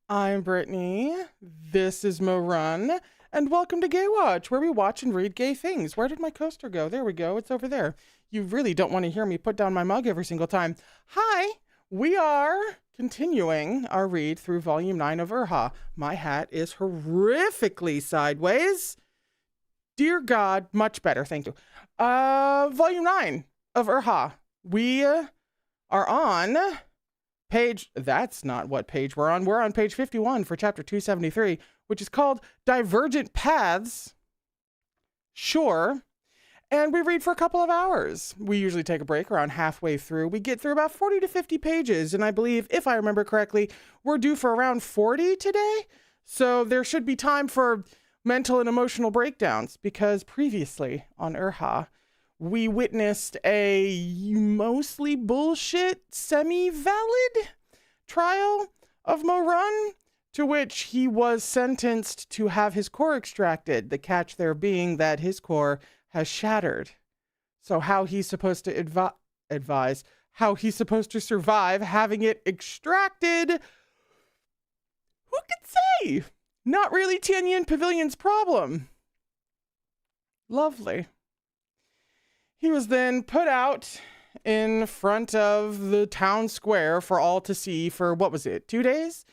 I'm Brittany. This is Mo Run, and welcome to Gaywatch, where we watch and read gay things. Where did my coaster go? There we go. It's over there. You really don't want to hear me put down my mug every single time. Hi, we are continuing our read through Volume 9 of Erha. My hat is horrifically sideways. Dear God, much better, thank you. Volume 9 of Erha. We are on page, that's not what page we're on. We're on page 51 for chapter 273, which is called Divergent Paths. Sure. And we read for a couple of hours. We usually take a break around halfway through. We get through about 40 to 50 pages. And I believe, if I remember correctly, we're due for around 40 today. So there should be time for mental and emotional breakdowns, because previously on Erha, we witnessed a mostly bullshit, semi-valid trial of Moran, to which he was sentenced to have his core extracted, the catch there being that his core has shattered. So how he's supposed to advise, how he's supposed to survive having it extracted, who could say? Not really Tianyin Pavilion's problem. Lovely. He was then put out in front of the town square for all to see for, what was it, 2 days?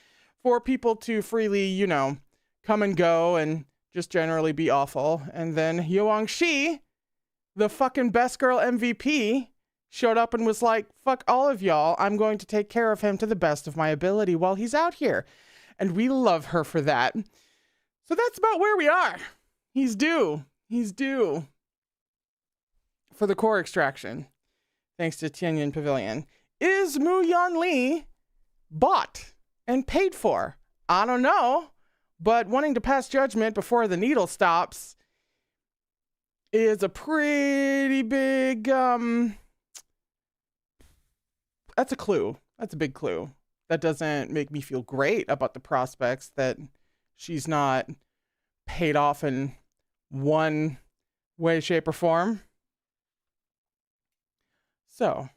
For people to freely, you know, come and go and just generally be awful. And then Yuang Shi, the fucking best girl MVP, showed up and was like, fuck all of y'all. I'm going to take care of him to the best of my ability while he's out here. And we love her for that. So that's about where we are. He's due. He's due for the core extraction, thanks to Tianyin Pavilion. Is Mu Yan Li bought and paid for? I don't know, but wanting to pass judgment before the needle stops is a pretty big, that's a clue. That's a big clue. That doesn't make me feel great about the prospects that she's not paid off in one way, shape, or form. So,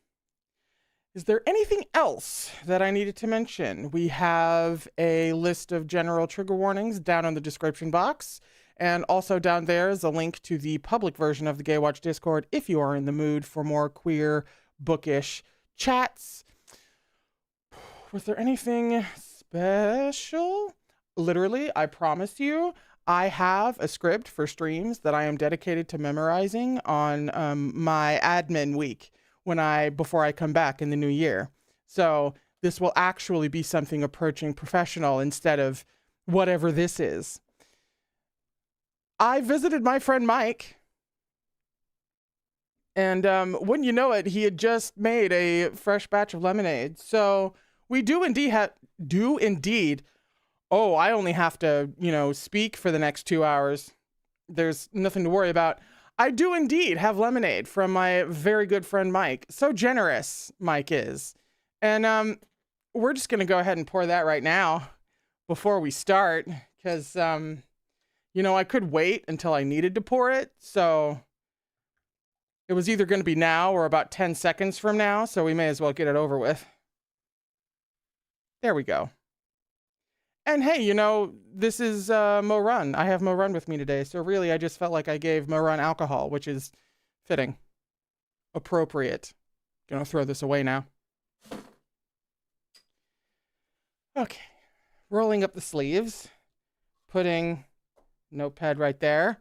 is there anything else that I needed to mention? We have a list of general trigger warnings down in the description box. And also down there is a link to the public version of the Gaywatch Discord if you are in the mood for more queer, bookish chats. Was there anything special? Literally, I promise you, I have a script for streams that I am dedicated to memorizing on my admin week before I come back in the new year. So this will actually be something approaching professional instead of whatever this is. I visited my friend Mike, and wouldn't you know it, he had just made a fresh batch of lemonade. So we do indeed. Oh, I only have to, speak for the next 2 hours. There's nothing to worry about. I do indeed have lemonade from my very good friend Mike. So generous Mike is. And we're just going to go ahead and pour that right now before we start. Because, I could wait until I needed to pour it. So it was either going to be now or about 10 seconds from now. So we may as well get it over with. There we go. And hey, this is Mo Run. I have Mo Run with me today. So really, I just felt like I gave Mo Run alcohol, which is fitting, appropriate. Gonna throw this away now. Okay. Rolling up the sleeves. Putting notepad right there.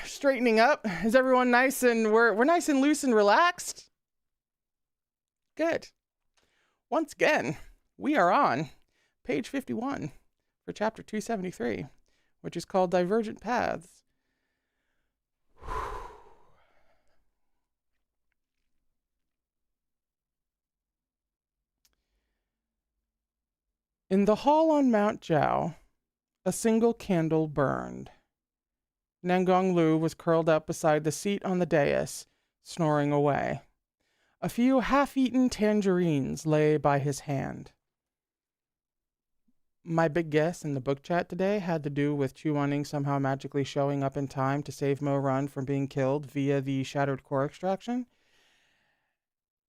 Straightening up. Is everyone nice and we're nice and loose and relaxed? Good. Once again, we are on page 51 for chapter 273, which is called Divergent Paths. In the hall on Mount Jiao, a single candle burned. Nangong Lu was curled up beside the seat on the dais, snoring away. A few half-eaten tangerines lay by his hand. My big guess in the book chat today had to do with Chuaning somehow magically showing up in time to save Mo Run from being killed via the shattered core extraction.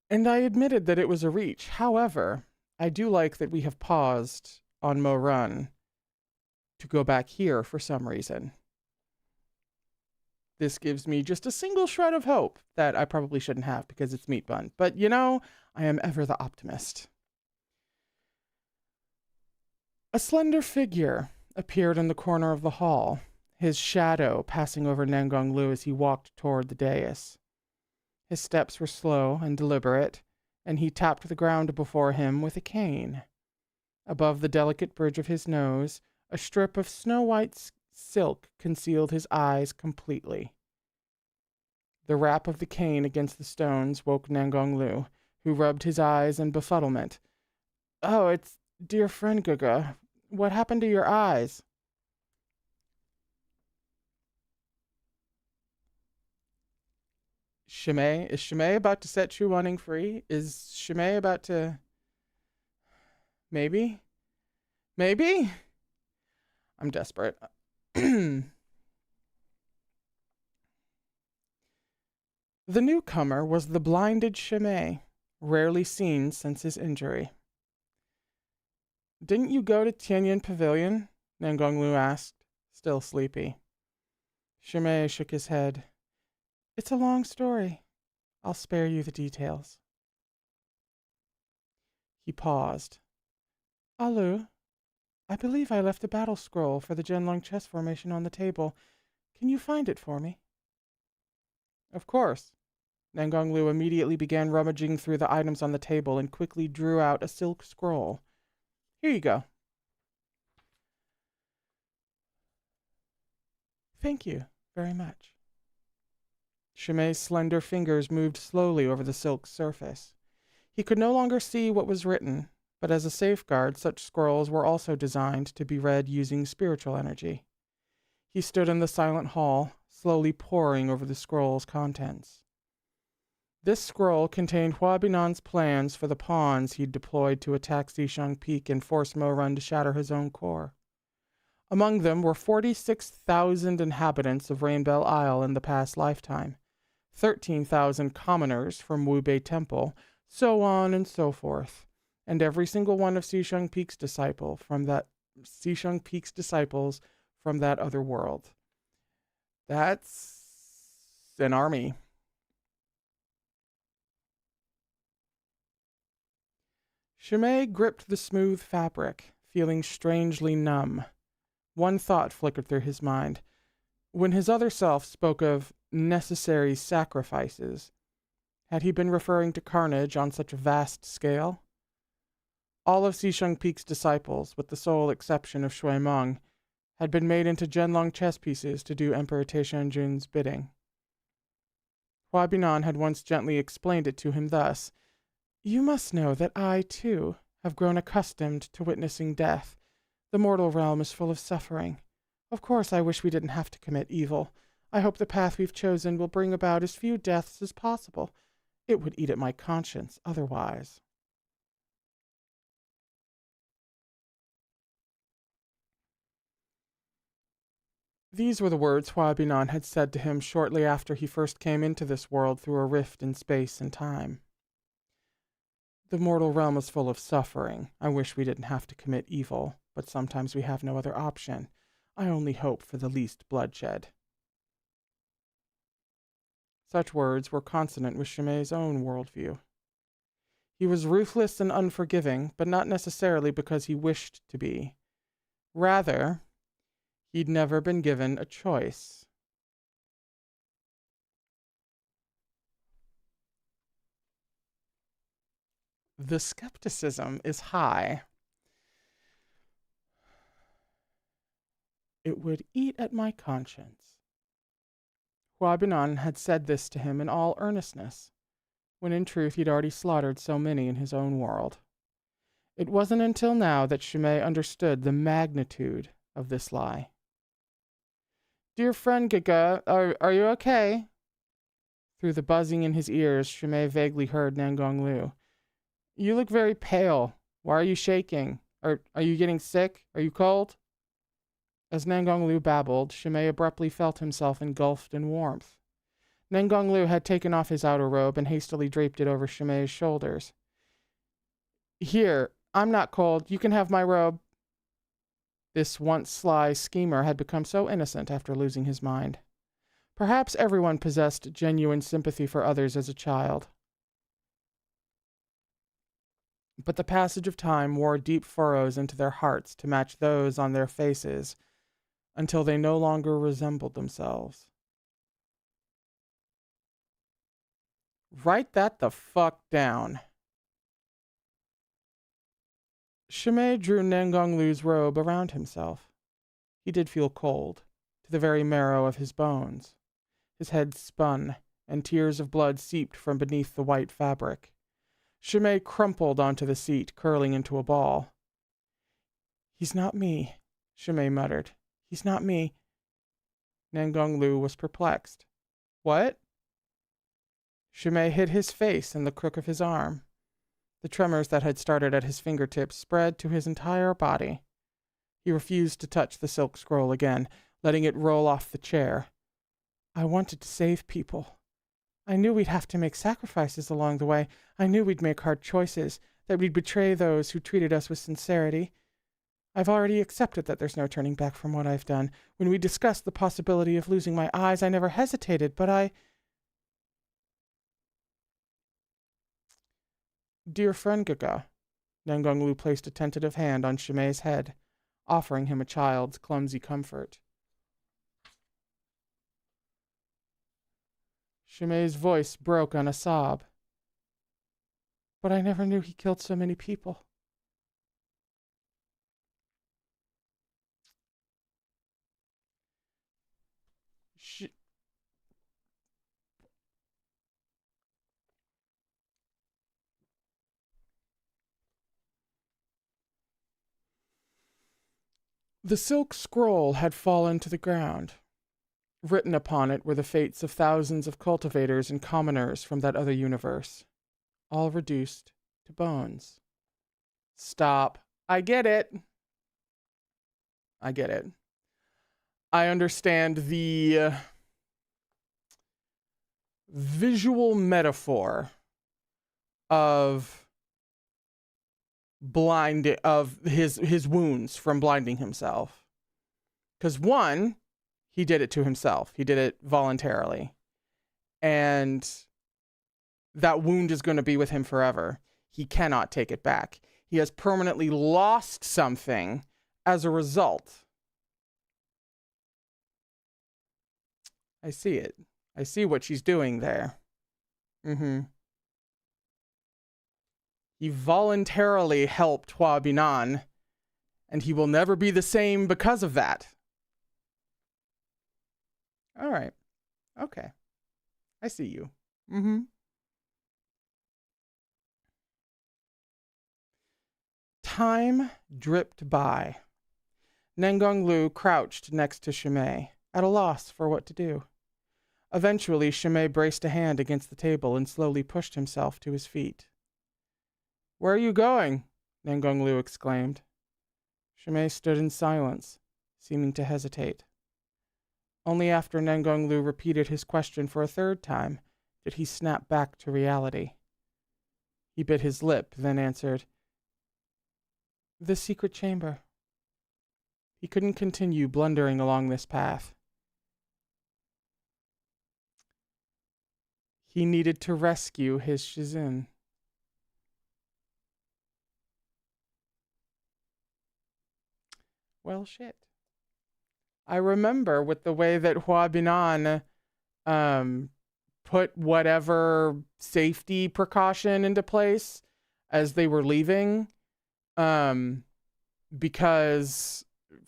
And I admitted that it was a reach. However, I do like that we have paused on Mo Run to go back here for some reason. This gives me just a single shred of hope that I probably shouldn't have because it's Meat Bun. But you know, I am ever the optimist. A slender figure appeared in the corner of the hall, his shadow passing over Nangong Lu as he walked toward the dais. His steps were slow and deliberate, and he tapped the ground before him with a cane. Above the delicate bridge of his nose, a strip of snow-white silk concealed his eyes completely. The rap of the cane against the stones woke Nangong Lu, who rubbed his eyes in befuddlement. "Oh, it's dear friend Gaga. What happened to your eyes?" Shimei? Is Shimei about to set Chu Wanning free? Is Shimei about to... Maybe? Maybe? I'm desperate. The newcomer was the blinded Shimei, rarely seen since his injury. "Didn't you go to Tianyan Pavilion?" Nangong Lu asked, still sleepy. Shimei shook his head. "It's a long story. I'll spare you the details." He paused. "Alu, I believe I left a battle scroll for the Zhenlong chess formation on the table. Can you find it for me?" "Of course." Nangong Lu immediately began rummaging through the items on the table and quickly drew out a silk scroll. "Here you go." "Thank you very much." Shimei's slender fingers moved slowly over the silk surface. He could no longer see what was written, but as a safeguard, such scrolls were also designed to be read using spiritual energy. He stood in the silent hall, slowly poring over the scroll's contents. This scroll contained Hua Binan's plans for the pawns he'd deployed to attack Xishang Peak and force Mo Run to shatter his own core. Among them were 46,000 inhabitants of Rainbow Isle in the past lifetime, 13,000 commoners from Wubei Temple, so on and so forth, and every single one of Xishang Peak's disciples from that other world. That's an army. Shimei gripped the smooth fabric, feeling strangely numb. One thought flickered through his mind. When his other self spoke of necessary sacrifices, had he been referring to carnage on such a vast scale? All of Xishang Peak's disciples, with the sole exception of Shui Meng, had been made into Zhenlong chess pieces to do Emperor Taishanjun's bidding. Hua Binan had once gently explained it to him thus: "You must know that I, too, have grown accustomed to witnessing death. The mortal realm is full of suffering. Of course, I wish we didn't have to commit evil. I hope the path we've chosen will bring about as few deaths as possible. It would eat at my conscience otherwise." These were the words Hua Binan had said to him shortly after he first came into this world through a rift in space and time. The mortal realm is full of suffering. I wish we didn't have to commit evil, but sometimes we have no other option. I only hope for the least bloodshed. Such words were consonant with Shimei's own worldview. He was ruthless and unforgiving, but not necessarily because he wished to be. Rather, he'd never been given a choice. The skepticism is high. It would eat at my conscience. Hua Binan had said this to him in all earnestness, when in truth he'd already slaughtered so many in his own world. It wasn't until now that Shimei understood the magnitude of this lie. "Dear friend Gaga, are you okay?" Through the buzzing in his ears, Shimei vaguely heard Nangong Lu. "You look very pale. Why are you shaking? Are you getting sick? Are you cold?" As Nangong Lu babbled, Shimei abruptly felt himself engulfed in warmth. Nangong Lu had taken off his outer robe and hastily draped it over Shimei's shoulders. "Here, I'm not cold. You can have my robe. This once sly schemer had become so innocent after losing his mind. Perhaps everyone possessed genuine sympathy for others as a child. But the passage of time wore deep furrows into their hearts to match those on their faces until they no longer resembled themselves. Write that the fuck down. Shimei drew Nengonglu's robe around himself. He did feel cold, to the very marrow of his bones. His head spun, and tears of blood seeped from beneath the white fabric. Shimei crumpled onto the seat, curling into a ball. He's not me, Shimei muttered. He's not me. Nengonglu was perplexed. What? Shimei hid his face in the crook of his arm. The tremors that had started at his fingertips spread to his entire body. He refused to touch the silk scroll again, letting it roll off the chair. I wanted to save people. I knew we'd have to make sacrifices along the way. I knew we'd make hard choices, that we'd betray those who treated us with sincerity. I've already accepted that there's no turning back from what I've done. When we discussed the possibility of losing my eyes, I never hesitated, but I... Dear friend Gaga, Nengonglu placed a tentative hand on Shimei's head, offering him a child's clumsy comfort. Shimei's voice broke on a sob. But I never knew he killed so many people. The silk scroll had fallen to the ground. Written upon it were the fates of thousands of cultivators and commoners from that other universe, all reduced to bones. Stop. I get it. I get it. I understand the visual metaphor of his wounds from blinding himself. Because one, he did it to himself. He did it voluntarily. And that wound is going to be with him forever. He cannot take it back. He has permanently lost something as a result. I see it. I see what she's doing there. He voluntarily helped Hua Binan, and he will never be the same because of that. All right. Okay. I see you. Time dripped by. Nengonglu crouched next to Shimei, at a loss for what to do. Eventually, Shimei braced a hand against the table and slowly pushed himself to his feet. Where are you going? Nengonglu exclaimed. Shimei stood in silence, seeming to hesitate. Only after Nengonglu repeated his question for a third time did he snap back to reality. He bit his lip, then answered, The secret chamber. He couldn't continue blundering along this path. He needed to rescue his Shizun. Well, shit. I remember with the way that Hua Binan put whatever safety precaution into place as they were leaving, because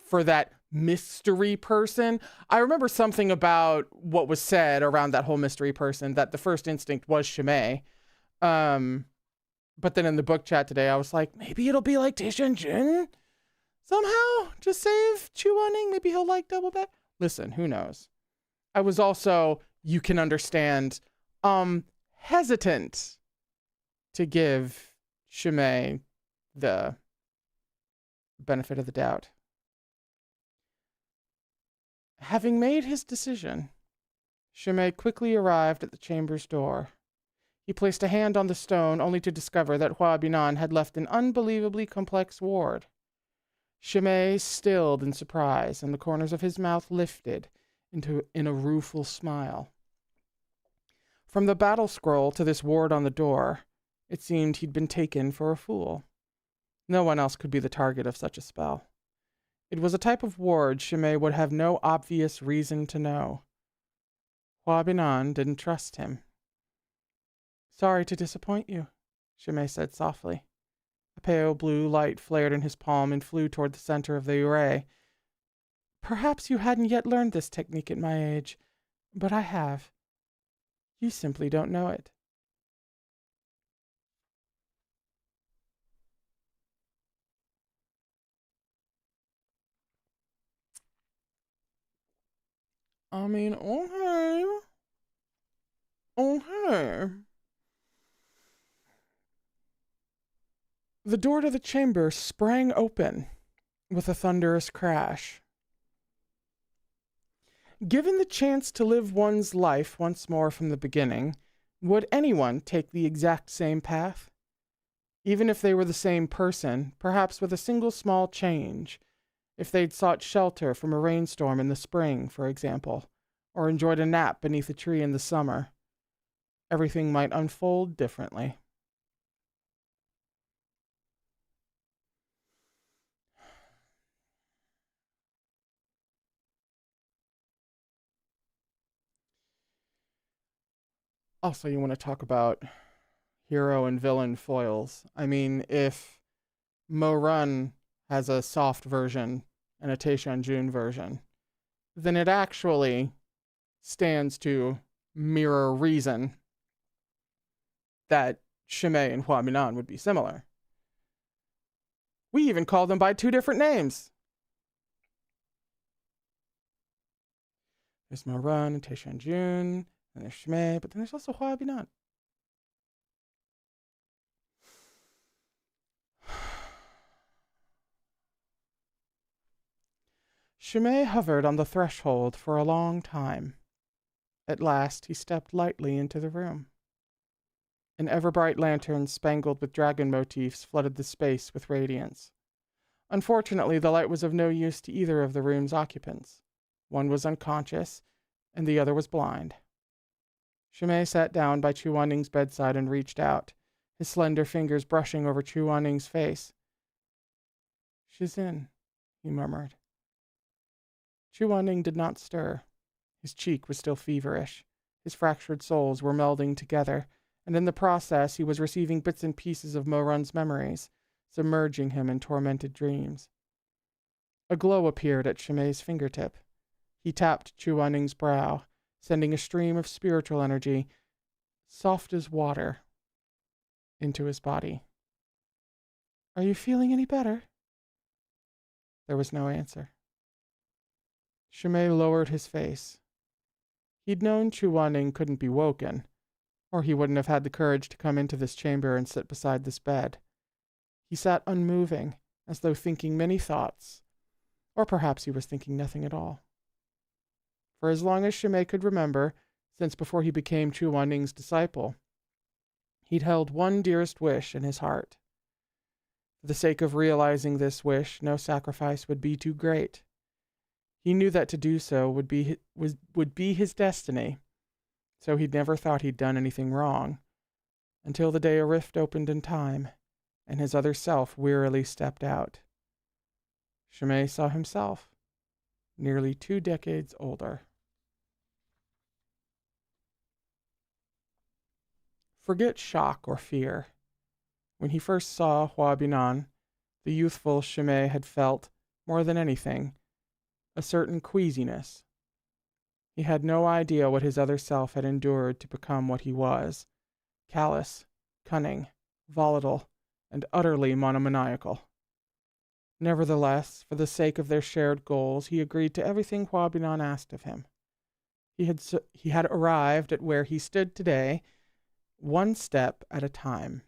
for that mystery person, I remember something about what was said around that whole mystery person, that the first instinct was Shimei. But then in the book chat today, I was like, maybe it'll be like Taishan Jin? Somehow, just save Chu Wanning. Maybe he'll like double back. Listen, who knows? I was also, you can understand, hesitant to give Shimei the benefit of the doubt. Having made his decision, Shimei quickly arrived at the chamber's door. He placed a hand on the stone, only to discover that Hua Binan had left an unbelievably complex ward. Shimei stilled in surprise, and the corners of his mouth lifted in a rueful smile. From the battle scroll to this ward on the door, it seemed he'd been taken for a fool. No one else could be the target of such a spell. It was a type of ward Shimei would have no obvious reason to know. Hua Binan didn't trust him. "Sorry to disappoint you," Shimei said softly. A pale blue light flared in his palm and flew toward the center of the array. "Perhaps you hadn't yet learned this technique at my age, but I have. You simply don't know it." I mean, okay. Okay. The door to the chamber sprang open with a thunderous crash. Given the chance to live one's life once more from the beginning, would anyone take the exact same path? Even if they were the same person, perhaps with a single small change. If they'd sought shelter from a rainstorm in the spring, for example, or enjoyed a nap beneath a tree in the summer, everything might unfold differently. Also, you want to talk about hero and villain foils. I mean, if Mo Run has a soft version and a Taishan version, then it actually stands to mirror reason that Shimei and Hua Minan would be similar. We even call them by two different names. There's Mo Run and Taishan, and there's Shimei, but then there's also Hua Minan. Shimei hovered on the threshold for a long time. At last, he stepped lightly into the room. An ever-bright lantern spangled with dragon motifs flooded the space with radiance. Unfortunately, the light was of no use to either of the room's occupants. One was unconscious, and the other was blind. Shimei sat down by Chu Waning's bedside and reached out, his slender fingers brushing over Chu Waning's face. "She's in," he murmured. Chu Waning did not stir. His cheek was still feverish. His fractured souls were melding together, and in the process he was receiving bits and pieces of Mo Run's memories, submerging him in tormented dreams. A glow appeared at Shimei's fingertip. He tapped Chu Waning's brow, sending a stream of spiritual energy, soft as water, into his body. "Are you feeling any better?" There was no answer. Shimei lowered his face. He'd known Chu Waning couldn't be woken, or he wouldn't have had the courage to come into this chamber and sit beside this bed. He sat unmoving, as though thinking many thoughts, or perhaps he was thinking nothing at all. For as long as Shimei could remember, since before he became Chu Waning's disciple, he'd held one dearest wish in his heart. For the sake of realizing this wish, no sacrifice would be too great. He knew that to do so would be his destiny, so he'd never thought he'd done anything wrong, until the day a rift opened in time, and his other self wearily stepped out. Shimei saw himself, nearly 2 decades older. Forget shock or fear. When he first saw Hua Binan, the youthful Shimei had felt, more than anything, a certain queasiness. He had no idea what his other self had endured to become what he was: callous, cunning, volatile, and utterly monomaniacal. Nevertheless, for the sake of their shared goals, he agreed to everything Hua Binan asked of him. He had arrived at where he stood today, one step at a time.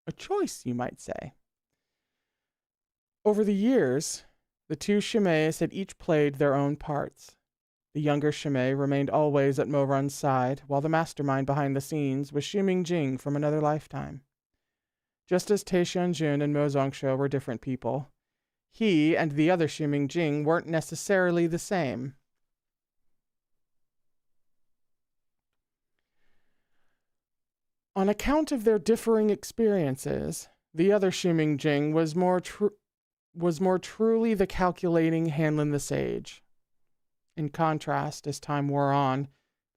A choice, you might say. Over the years, the two Shimeis had each played their own parts. The younger Shimei remained always at Mo Run's side, while the mastermind behind the scenes was Ximing Jing from another lifetime. Just as Taishan Jun and Mo Zongsho were different people, he and the other Ximing Jing weren't necessarily the same. On account of their differing experiences, the other Ximing Jing was more truly the calculating Hanlin the Sage. In contrast, as time wore on,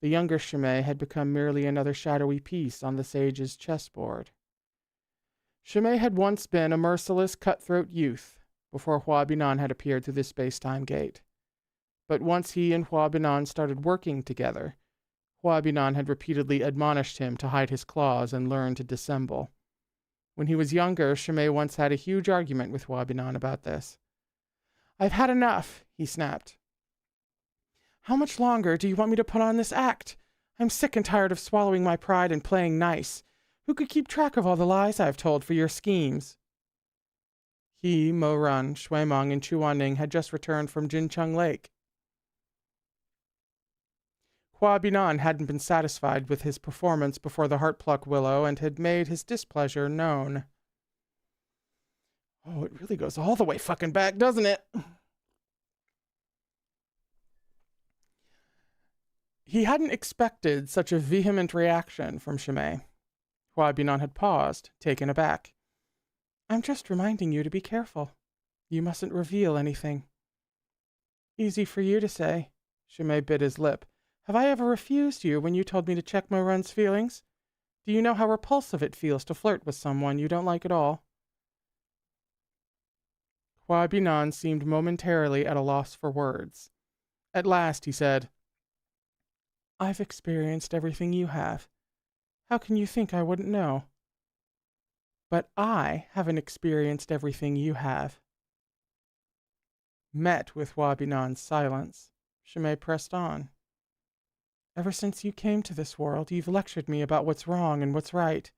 the younger Shimei had become merely another shadowy piece on the Sage's chessboard. Shimei had once been a merciless, cutthroat youth, before Hua Binan had appeared through the space-time gate. But once he and Hua Binan started working together, Hua Binan had repeatedly admonished him to hide his claws and learn to dissemble. When he was younger, Shimei once had a huge argument with Hua Binan about this. "I've had enough," he snapped. "How much longer do you want me to put on this act? I'm sick and tired of swallowing my pride and playing nice. Who could keep track of all the lies I've told for your schemes?" He, Mo Run, Shui Meng, and Chu Wanning had just returned from Jincheng Lake. Hua Binan hadn't been satisfied with his performance before the Heartpluck Willow and had made his displeasure known. Oh, it really goes all the way fucking back, doesn't it? He hadn't expected such a vehement reaction from Shimei. Hua Binan had paused, taken aback. "I'm just reminding you to be careful. You mustn't reveal anything." "Easy for you to say." Shimei bit his lip. "Have I ever refused you when you told me to check Mo Run's feelings? Do you know how repulsive it feels to flirt with someone you don't like at all?" Hua Binan seemed momentarily at a loss for words. At last he said, "I've experienced everything you have. How can you think I wouldn't know?" "But I haven't experienced everything you have." Met with Hua Binan's silence, Shimei pressed on. "Ever since you came to this world, you've lectured me about what's wrong and what's right.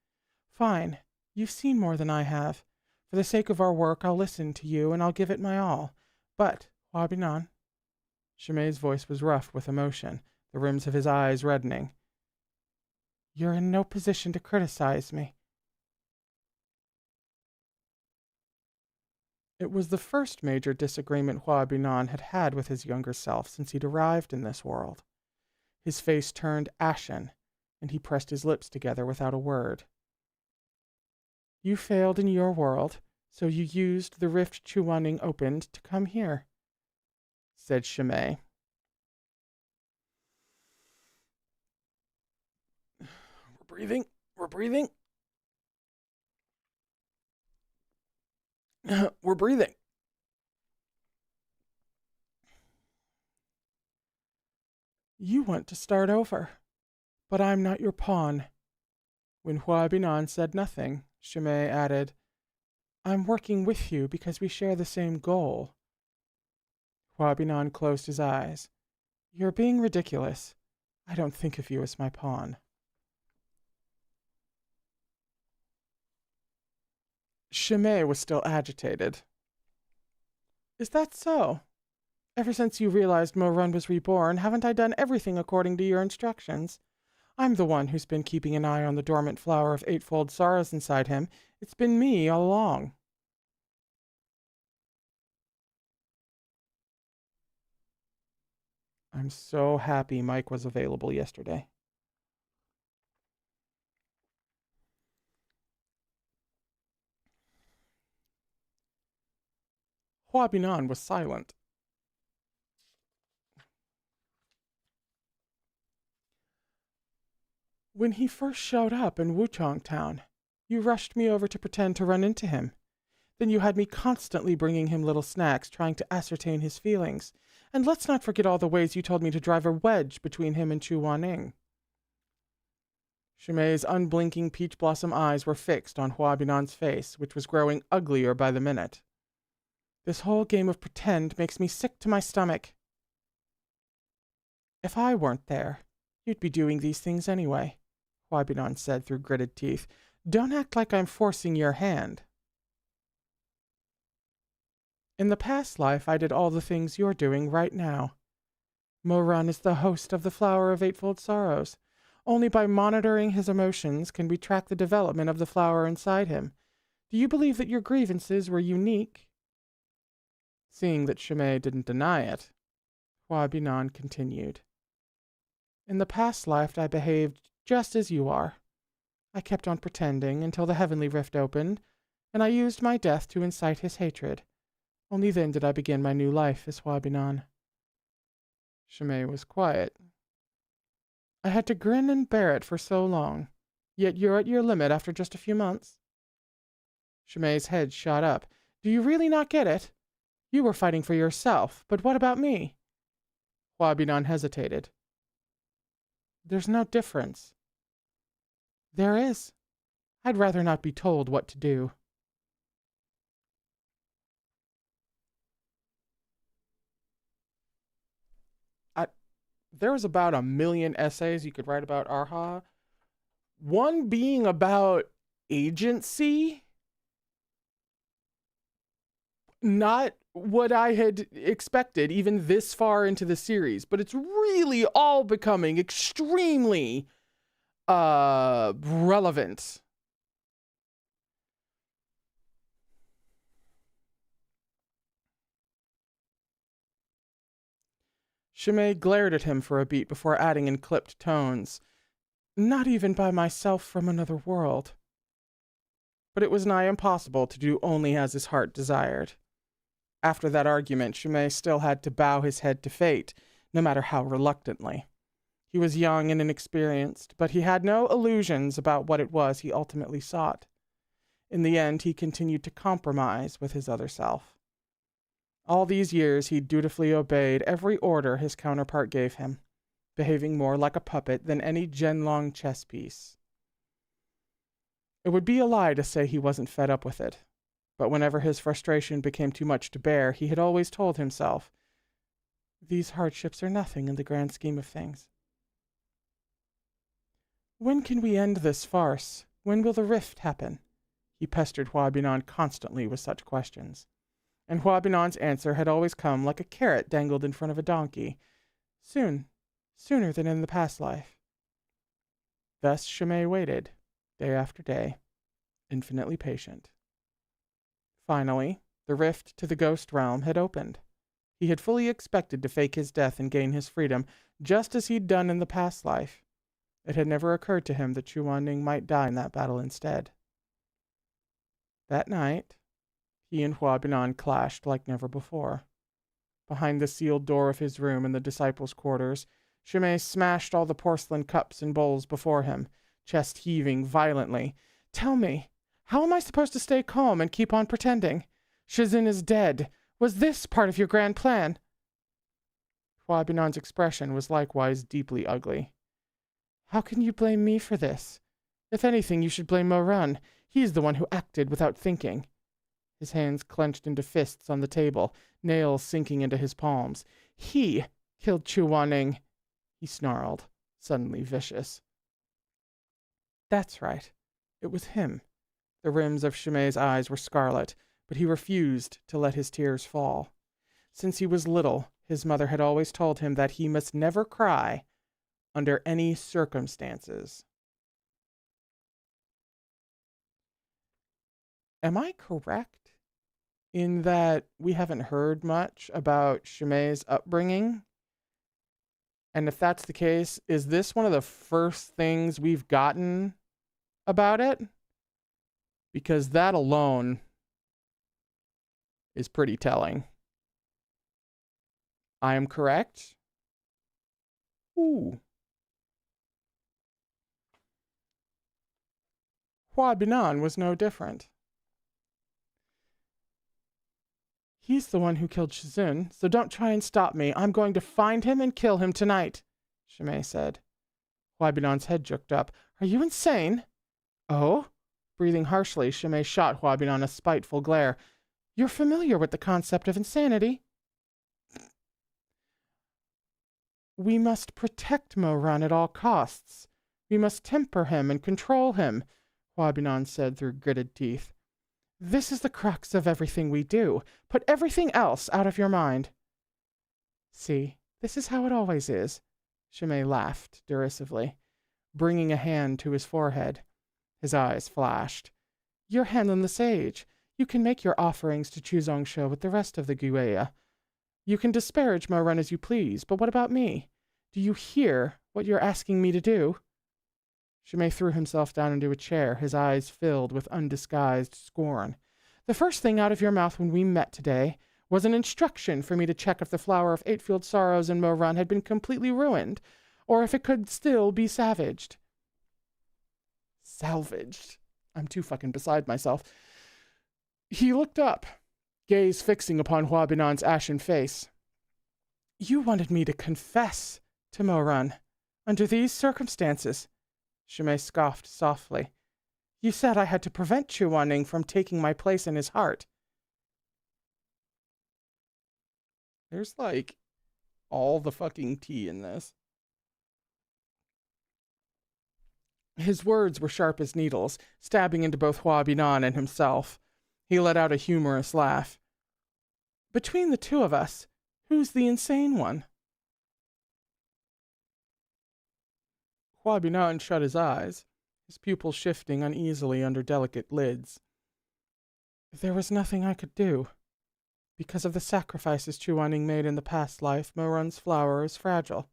Fine, you've seen more than I have. For the sake of our work, I'll listen to you and I'll give it my all. But, Hua Binan," Shimei's voice was rough with emotion, the rims of his eyes reddening, "you're in no position to criticize me." It was the first major disagreement Hua Binan had had with his younger self since he'd arrived in this world. His face turned ashen, and he pressed his lips together without a word. "You failed in your world, so you used the rift Chu Wanning opened to come here," said Shimei. We're breathing. We're breathing. "You want to start over, but I'm not your pawn." When Hua Binan said nothing, Shimei added, "I'm working with you because we share the same goal." Hua Binan closed his eyes. "You're being ridiculous. I don't think of you as my pawn." Shimei was still agitated. "Is that so? Ever since you realized Mo Run was reborn, haven't I done everything according to your instructions? I'm the one who's been keeping an eye on the dormant flower of eightfold sorrows inside him. It's been me all along." I'm so happy Mike was available yesterday. Hua Binan was silent. "When he first showed up in Wuchang Town, you rushed me over to pretend to run into him. Then you had me constantly bringing him little snacks, trying to ascertain his feelings. And let's not forget all the ways you told me to drive a wedge between him and Chu Wanning." Shimei's unblinking peach blossom eyes were fixed on Hua Binan's face, which was growing uglier by the minute. "This whole game of pretend makes me sick to my stomach. If I weren't there, you'd be doing these things anyway," Hua Binan said through gritted teeth. "Don't act like I'm forcing your hand. In the past life, I did all the things you're doing right now. Mo is the host of the Flower of Eightfold Sorrows. Only by monitoring his emotions can we track the development of the flower inside him. Do you believe that your grievances were unique? Seeing that Shimei didn't deny it, Hua Binan continued. In the past life I behaved just as you are. I kept on pretending until the heavenly rift opened, and I used my death to incite his hatred. Only then did I begin my new life as Hua Binan. Shimei was quiet. I had to grin and bear it for so long, yet you're at your limit after just a few months. Shimei's head shot up. Do you really not get it? You were fighting for yourself, but what about me? Hua Binan hesitated. There's no difference. There is. I'd rather not be told what to do. There was about 1 million essays you could write about Erha. One being about agency. Not what I had expected, even this far into the series, but it's really all becoming extremely relevant. Shimei glared at him for a beat before adding in clipped tones, Not even by myself from another world. But it was nigh impossible to do only as his heart desired. After that argument, Shimei still had to bow his head to fate, no matter how reluctantly. He was young and inexperienced, but he had no illusions about what it was he ultimately sought. In the end, he continued to compromise with his other self. All these years he dutifully obeyed every order his counterpart gave him, behaving more like a puppet than any gen-long chess piece. It would be a lie to say he wasn't fed up with it, but whenever his frustration became too much to bear, he had always told himself, these hardships are nothing in the grand scheme of things. When can we end this farce? When will the rift happen? He pestered Hua Binan constantly with such questions. And Hua Binan's answer had always come like a carrot dangled in front of a donkey. Soon, sooner than in the past life. Thus Shimei waited, day after day, infinitely patient. Finally, the rift to the ghost realm had opened. He had fully expected to fake his death and gain his freedom, just as he'd done in the past life. It had never occurred to him that Chuan-Ning might die in that battle instead. That night, he and Hua Binan clashed like never before. Behind the sealed door of his room in the disciples' quarters, Shimei smashed all the porcelain cups and bowls before him, chest heaving violently. Tell me, how am I supposed to stay calm and keep on pretending? Shizun is dead. Was this part of your grand plan? Hua Binan's expression was likewise deeply ugly. How can you blame me for this? If anything, you should blame Mo. He's the one who acted without thinking. His hands clenched into fists on the table, nails sinking into his palms. He killed Chuan-Ning, he snarled, suddenly vicious. That's right. It was him. The rims of Shimei's eyes were scarlet, but he refused to let his tears fall. Since he was little, his mother had always told him that he must never cry under any circumstances. Am I correct in that we haven't heard much about Shimei's upbringing? And if that's the case, is this one of the first things we've gotten about it? Because that alone is pretty telling. I am correct? Ooh. Hua Binan was no different. He's the one who killed Shizun, so don't try and stop me. I'm going to find him and kill him tonight, Shimei said. Hua Binan's head jerked up. Are you insane? Oh? Breathing harshly, Shimei shot Hua Binan a spiteful glare. You're familiar with the concept of insanity. We must protect Mo at all costs. We must temper him and control him, Hua Binan said through gritted teeth. This is the crux of everything we do. Put everything else out of your mind. See, This is how it always is. Chimay laughed derisively, bringing a hand to his forehead. His eyes flashed. You're handling the sage. You can make your offerings to Chuzongsho with the rest of the Guea. You can disparage Mo-Run as you please, but what about me? Do you hear what you're asking me to do? Chimay threw himself down into a chair, his eyes filled with undisguised scorn. The first thing out of your mouth when we met today was an instruction for me to check if the flower of Eightfield Sorrows in Mo-Run had been completely ruined, or if it could still be savaged. Salvaged. I'm too fucking beside myself. He looked up, gaze fixing upon Hua Binan's ashen face. You wanted me to confess to Mo-Run under these circumstances. Chimay scoffed softly. You said I had to prevent Chuaning from taking my place in his heart. There's like all the fucking tea in this. His words were sharp as needles, stabbing into both Hua Binan and himself. He let out a humorous laugh. Between the two of us, who's the insane one? Hua Binan shut his eyes, his pupils shifting uneasily under delicate lids. There was nothing I could do. Because of the sacrifices Chuaning made in the past life, Mo-Run's flower is fragile.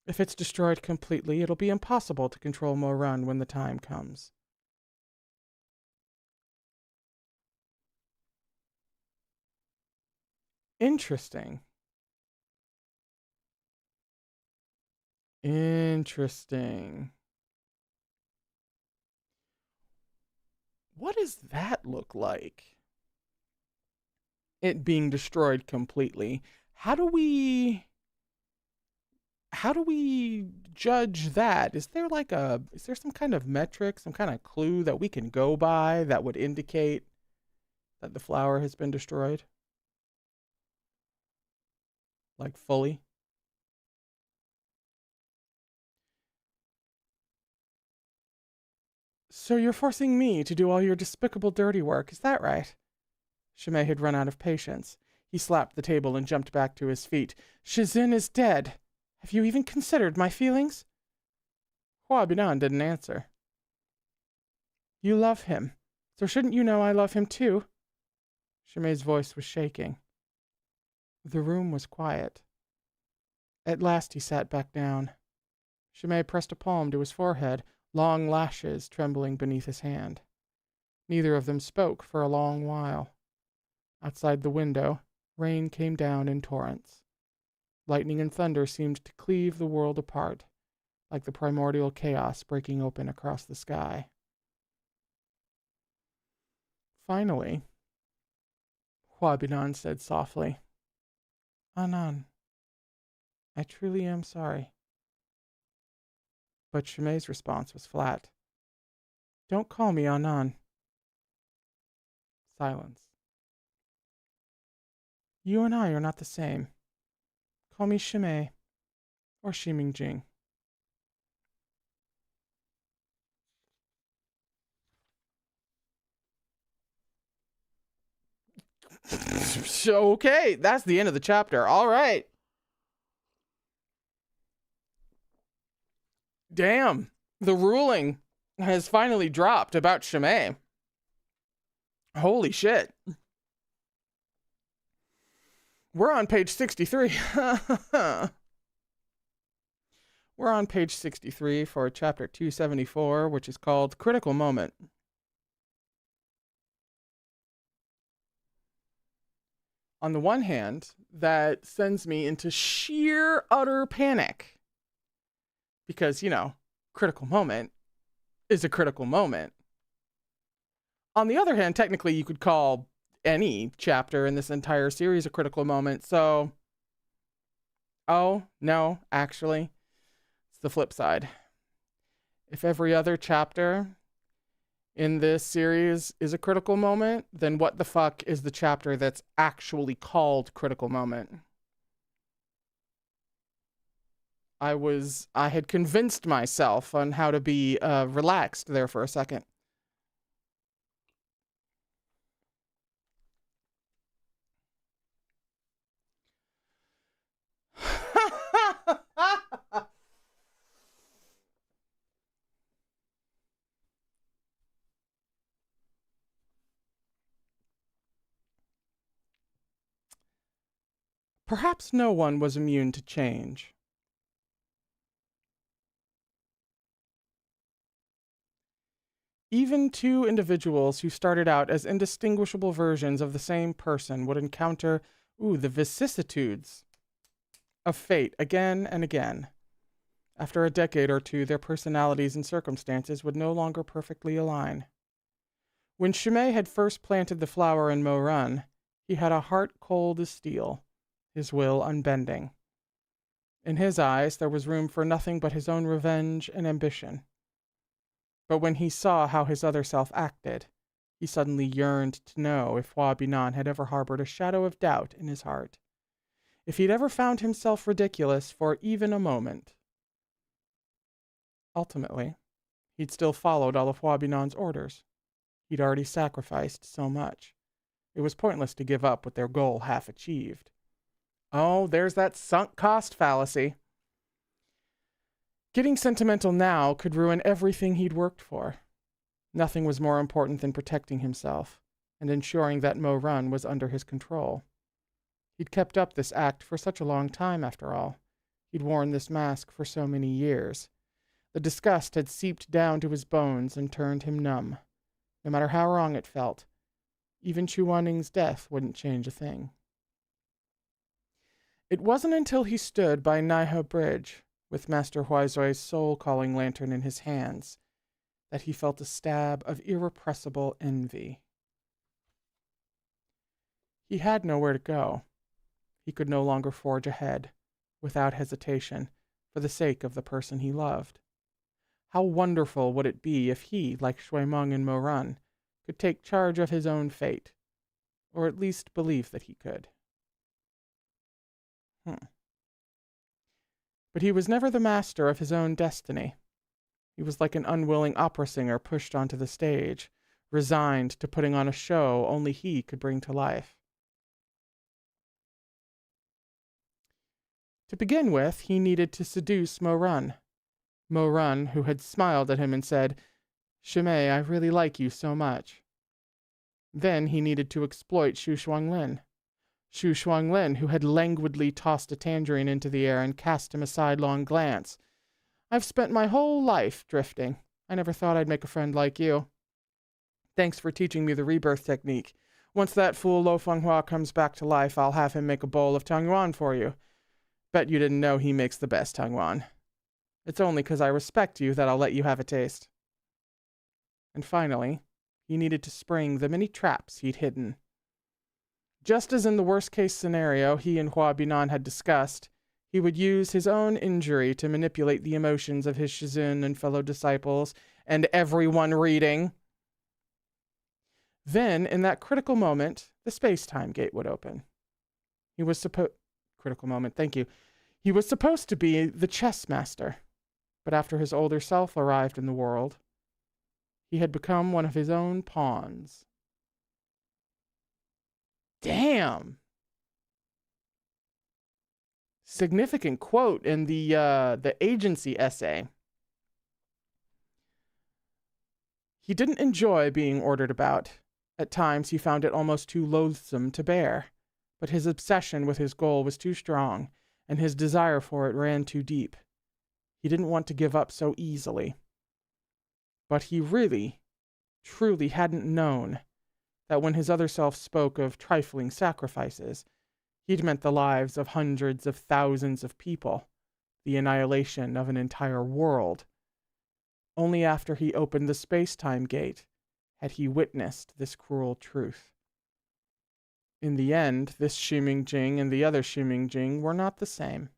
If it's destroyed completely, it'll be impossible to control Mo-Run when the time comes. Interesting. Interesting. What does that look like? It being destroyed completely. How do we judge that? Is there some kind of metric, some kind of clue that we can go by that would indicate that the flower has been destroyed? Like fully? So you're forcing me to do all your despicable dirty work, is that right? Chimay had run out of patience. He slapped the table and jumped back to his feet. Shizin is dead. Have you even considered my feelings? Hua Binan didn't answer. You love him, so shouldn't you know I love him too? Chimay's voice was shaking. The room was quiet. At last he sat back down. Chimay pressed a palm to his forehead, long lashes trembling beneath his hand. Neither of them spoke for a long while. Outside the window, rain came down in torrents. Lightning and thunder seemed to cleave the world apart, like the primordial chaos breaking open across the sky. Finally, Hua Binan said softly, Anan, I truly am sorry. But Chimay's response was flat. Don't call me Anan. Silence. You and I are not the same. Call me Chimay or Shimingjing. Okay, that's the end of the chapter. All right. Damn, the ruling has finally dropped about Chimay. Holy shit. We're on page 63. We're on page 63 for chapter 274, which is called Critical Moment. On the one hand, that sends me into sheer utter panic. Because, critical moment is a critical moment. On the other hand, technically you could call any chapter in this entire series a critical moment. So, oh, no, actually, it's the flip side. If every other chapter in this series is a critical moment, then what the fuck is the chapter that's actually called critical moment? I had convinced myself on how to be relaxed there for a second. Perhaps no one was immune to change. Even two individuals who started out as indistinguishable versions of the same person would encounter, the vicissitudes of fate again and again. After a decade or two, their personalities and circumstances would no longer perfectly align. When Shimei had first planted the flower in Mo Run, he had a heart cold as steel, his will unbending. In his eyes, there was room for nothing but his own revenge and ambition. But when he saw how his other self acted, he suddenly yearned to know if Hua Binan had ever harbored a shadow of doubt in his heart, if he'd ever found himself ridiculous for even a moment. Ultimately, he'd still followed all of Hua Binan's orders. He'd already sacrificed so much. It was pointless to give up with their goal half achieved. Oh, there's that sunk cost fallacy. Getting sentimental now could ruin everything he'd worked for. Nothing was more important than protecting himself and ensuring that Mo Run was under his control. He'd kept up this act for such a long time, after all. He'd worn this mask for so many years. The disgust had seeped down to his bones and turned him numb. No matter how wrong it felt, even Chu Waning's death wouldn't change a thing. It wasn't until he stood by Naihe Bridge, with Master Huaizui's soul-calling lantern in his hands, that he felt a stab of irrepressible envy. He had nowhere to go. He could no longer forge ahead, without hesitation, for the sake of the person he loved. How wonderful would it be if he, like Shui Meng and Mo Run, could take charge of his own fate, or at least believe that he could. But he was never the master of his own destiny. He was like an unwilling opera singer pushed onto the stage, resigned to putting on a show only he could bring to life. To begin with, he needed to seduce Mo Run. Mo Run, who had smiled at him and said, "Shimei, I really like you so much." Then he needed to exploit Xu Shuanglin. Xu Shuanglin, who had languidly tossed a tangerine into the air and cast him a sidelong glance. "I've spent my whole life drifting. I never thought I'd make a friend like you. Thanks for teaching me the rebirth technique. Once that fool Lo Fenghua comes back to life, I'll have him make a bowl of tangyuan for you. Bet you didn't know he makes the best tangyuan. It's only 'cause I respect you that I'll let you have a taste." And finally, he needed to spring the many traps he'd hidden. Just as in the worst-case scenario he and Hua Binan had discussed, he would use his own injury to manipulate the emotions of his Shizun and fellow disciples, and everyone reading. Then, in that critical moment, the space-time gate would open. Critical moment, thank you. He was supposed to be the chess master, but after his older self arrived in the world, he had become one of his own pawns. Damn! Significant quote in the agency essay. He didn't enjoy being ordered about. At times he found it almost too loathsome to bear, but his obsession with his goal was too strong, and his desire for it ran too deep. He didn't want to give up so easily. But he really, truly hadn't known that when his other self spoke of trifling sacrifices, he'd meant the lives of hundreds of thousands of people, the annihilation of an entire world. Only after he opened the space-time gate had he witnessed this cruel truth. In the end, this Ximing Jing and the other Ximing Jing were not the same.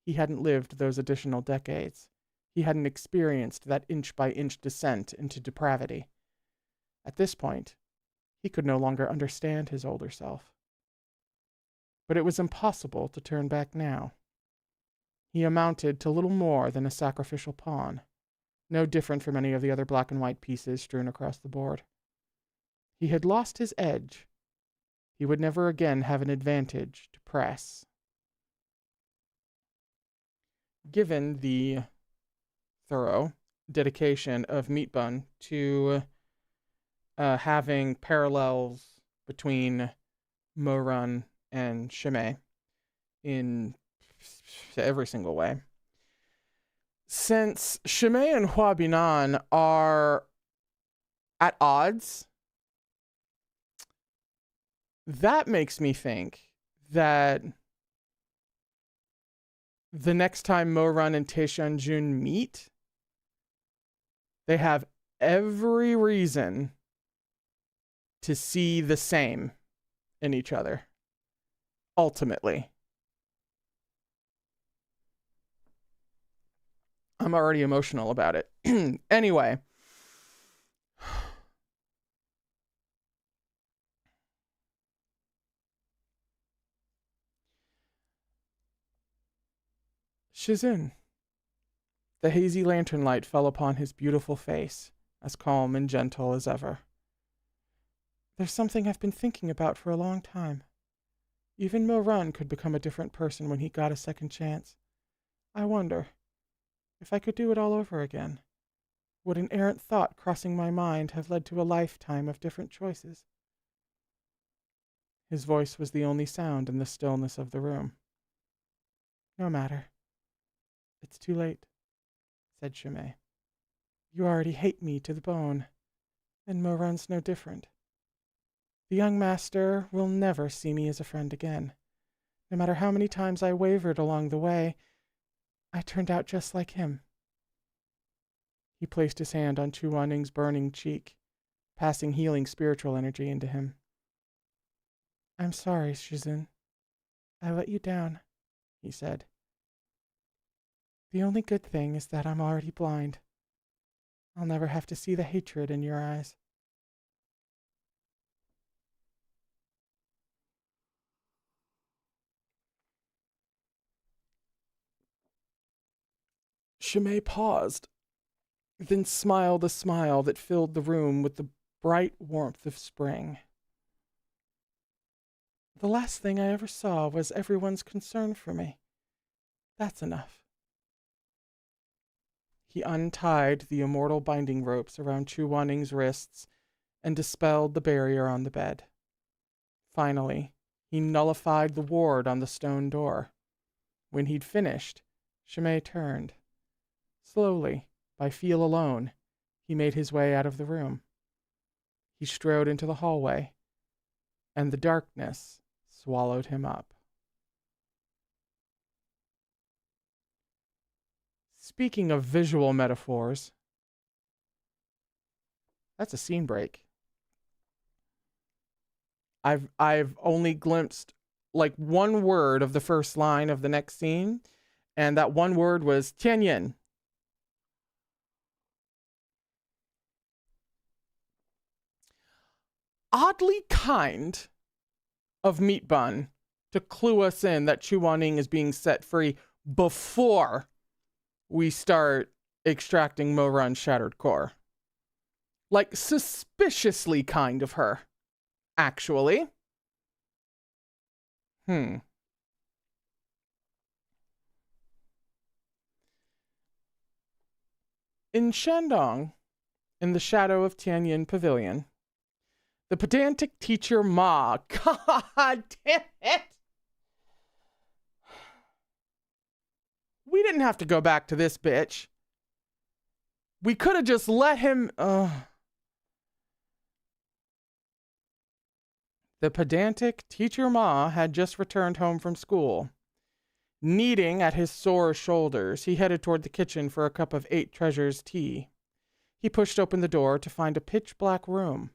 He hadn't lived those additional decades. He hadn't experienced that inch-by-inch descent into depravity. At this point, he could no longer understand his older self. But it was impossible to turn back now. He amounted to little more than a sacrificial pawn, no different from any of the other black and white pieces strewn across the board. He had lost his edge. He would never again have an advantage to press. Given the thorough dedication of Meat Bun to having parallels between Mo Run and Shimei, in every single way. Since Shimei and Hua Binan are at odds, that makes me think that the next time Mo-Run and Taishan-jun meet, they have every reason to see the same in each other, ultimately. I'm already emotional about it. Anyway. Shizun. The hazy lantern light fell upon his beautiful face, as calm and gentle as ever. There's something I've been thinking about for a long time. Even Mo-Run could become a different person when he got a second chance. I wonder, if I could do it all over again, would an errant thought crossing my mind have led to a lifetime of different choices? His voice was the only sound in the stillness of the room. No matter. It's too late, said Shimei. You already hate me to the bone, and Mo-Run's no different. The young master will never see me as a friend again. No matter how many times I wavered along the way, I turned out just like him. He placed his hand on Chu Waning's burning cheek, passing healing spiritual energy into him. I'm sorry, Shizun. I let you down, he said. The only good thing is that I'm already blind. I'll never have to see the hatred in your eyes. Shimei paused, then smiled a smile that filled the room with the bright warmth of spring. The last thing I ever saw was everyone's concern for me. That's enough. He untied the immortal binding ropes around Chu Waning's wrists and dispelled the barrier on the bed. Finally, he nullified the ward on the stone door. When he'd finished, Shimei turned. Slowly, by feel alone, he made his way out of the room. He strode into the hallway, and the darkness swallowed him up. Speaking of visual metaphors, that's a scene break. I've only glimpsed like one word of the first line of the next scene, and that one word was Tianyin. Oddly kind of Meat Bun to clue us in that Chu Waning is being set free before we start extracting Mo-Run's shattered core. Like, suspiciously kind of her, actually. In Shandong, in the shadow of Tianyin Pavilion, the pedantic teacher Ma, God damn it! We didn't have to go back to this bitch. We could have just let him... The pedantic teacher Ma had just returned home from school. Kneading at his sore shoulders, he headed toward the kitchen for a cup of 8 Treasures tea. He pushed open the door to find a pitch-black room.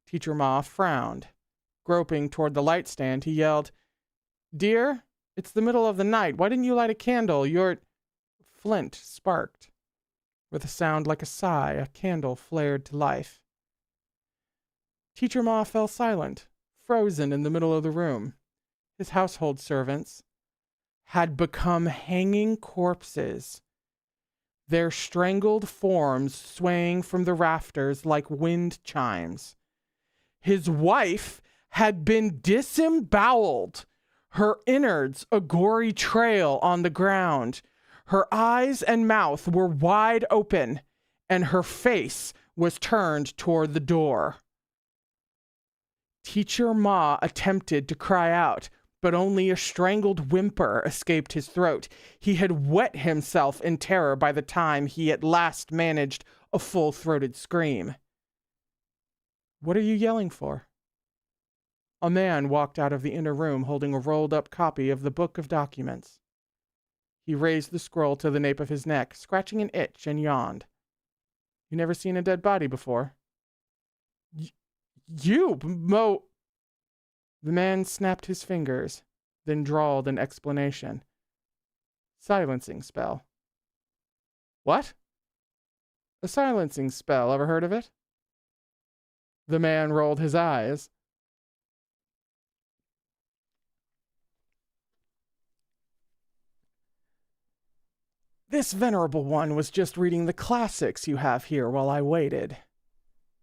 Teacher Ma frowned. Groping toward the light stand, he yelled, Dear, it's the middle of the night. Why didn't you light a candle? Your... Flint sparked. With a sound like a sigh, a candle flared to life. Teacher Ma fell silent, frozen in the middle of the room. His household servants had become hanging corpses, their strangled forms swaying from the rafters like wind chimes. His wife had been disemboweled, her innards a gory trail on the ground. Her eyes and mouth were wide open, and her face was turned toward the door. Teacher Ma attempted to cry out, but only a strangled whimper escaped his throat. He had wet himself in terror by the time he at last managed a full-throated scream. "What are you yelling for?" A man walked out of the inner room holding a rolled-up copy of the Book of Documents. He raised the scroll to the nape of his neck, scratching an itch, and yawned. "You never seen a dead body before?" You, Mo..." The man snapped his fingers, then drawled an explanation. "Silencing spell." "What?" "A silencing spell. Ever heard of it?" The man rolled his eyes. "This venerable one was just reading the classics you have here while I waited.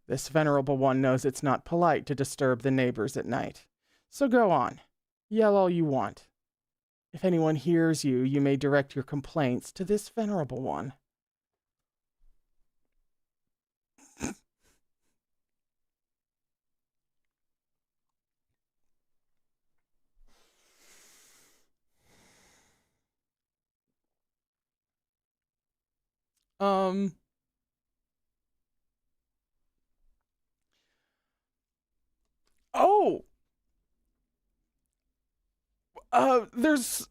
This venerable one knows it's not polite to disturb the neighbors at night. So go on. Yell all you want. If anyone hears you, you may direct your complaints to this venerable one." Oh, there's,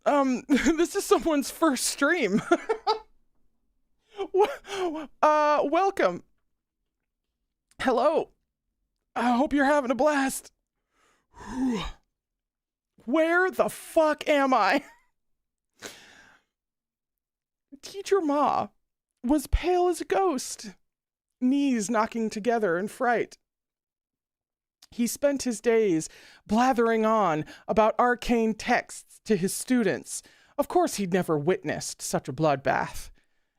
this is someone's first stream. Welcome. Hello. I hope you're having a blast. Where the fuck am I? Teacher Ma was pale as a ghost, knees knocking together in fright. He spent his days blathering on about arcane texts to his students. Of course, he'd never witnessed such a bloodbath.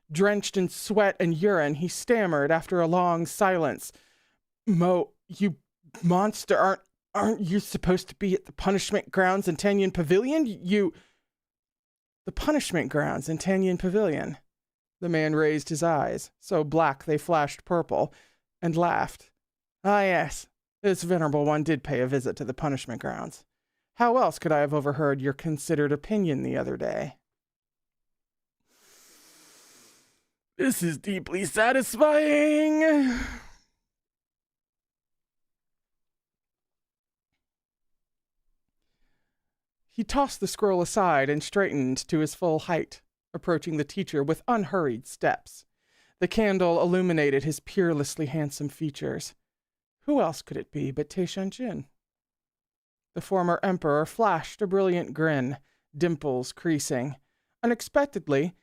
Drenched in sweat and urine, he stammered after a long silence. "Mo, you monster, aren't you supposed to be at the punishment grounds in Tanyan Pavilion? The punishment grounds in Tanyan Pavilion." The man raised his eyes, so black they flashed purple, and laughed. "Ah, yes. This venerable one did pay a visit to the punishment grounds. How else could I have overheard your considered opinion the other day?" "This is deeply satisfying." He tossed the scroll aside and straightened to his full height, approaching the teacher with unhurried steps. The candle illuminated his peerlessly handsome features. Who else could it be but Taishanjun? The former emperor flashed a brilliant grin, dimples creasing. Unexpectedly,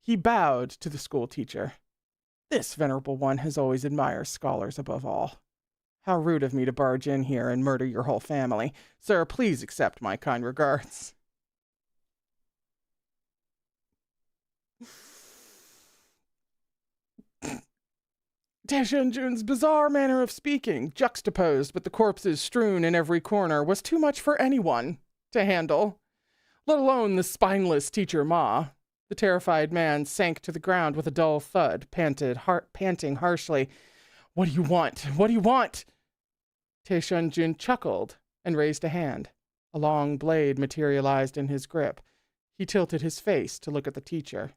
he bowed to the school teacher. "This venerable one has always admired scholars above all. How rude of me to barge in here and murder your whole family. Sir, please accept my kind regards." Taishanjun's bizarre manner of speaking, juxtaposed with the corpses strewn in every corner, was too much for anyone to handle, let alone the spineless teacher Ma. The terrified man sank to the ground with a dull thud, panting harshly. "What do you want? What do you want?" Taishanjun chuckled and raised a hand. A long blade materialized in his grip. He tilted his face to look at the teacher.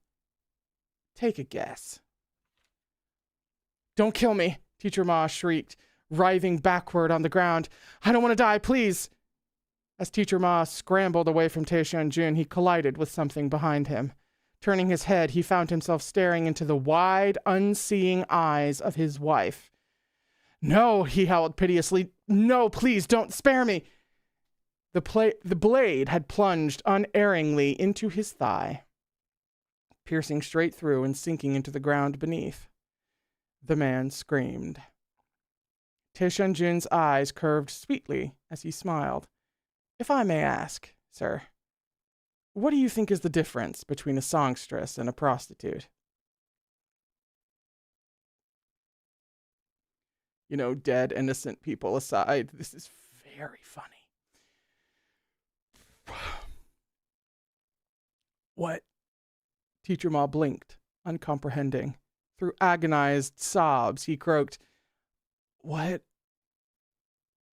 "Take a guess." "Don't kill me," Teacher Ma shrieked, writhing backward on the ground. "I don't want to die, please." As Teacher Ma scrambled away from Taishanjun, he collided with something behind him. Turning his head, he found himself staring into the wide, unseeing eyes of his wife. "No," he howled piteously. "No, please, don't spare me." The blade had plunged unerringly into his thigh, piercing straight through and sinking into the ground beneath. The man screamed. Taishanjun's eyes curved sweetly as he smiled. "If I may ask, sir, what do you think is the difference between a songstress and a prostitute?" Dead, innocent people aside, this is very funny. "What?" Teacher Ma blinked, uncomprehending. Through agonized sobs, he croaked, "What?"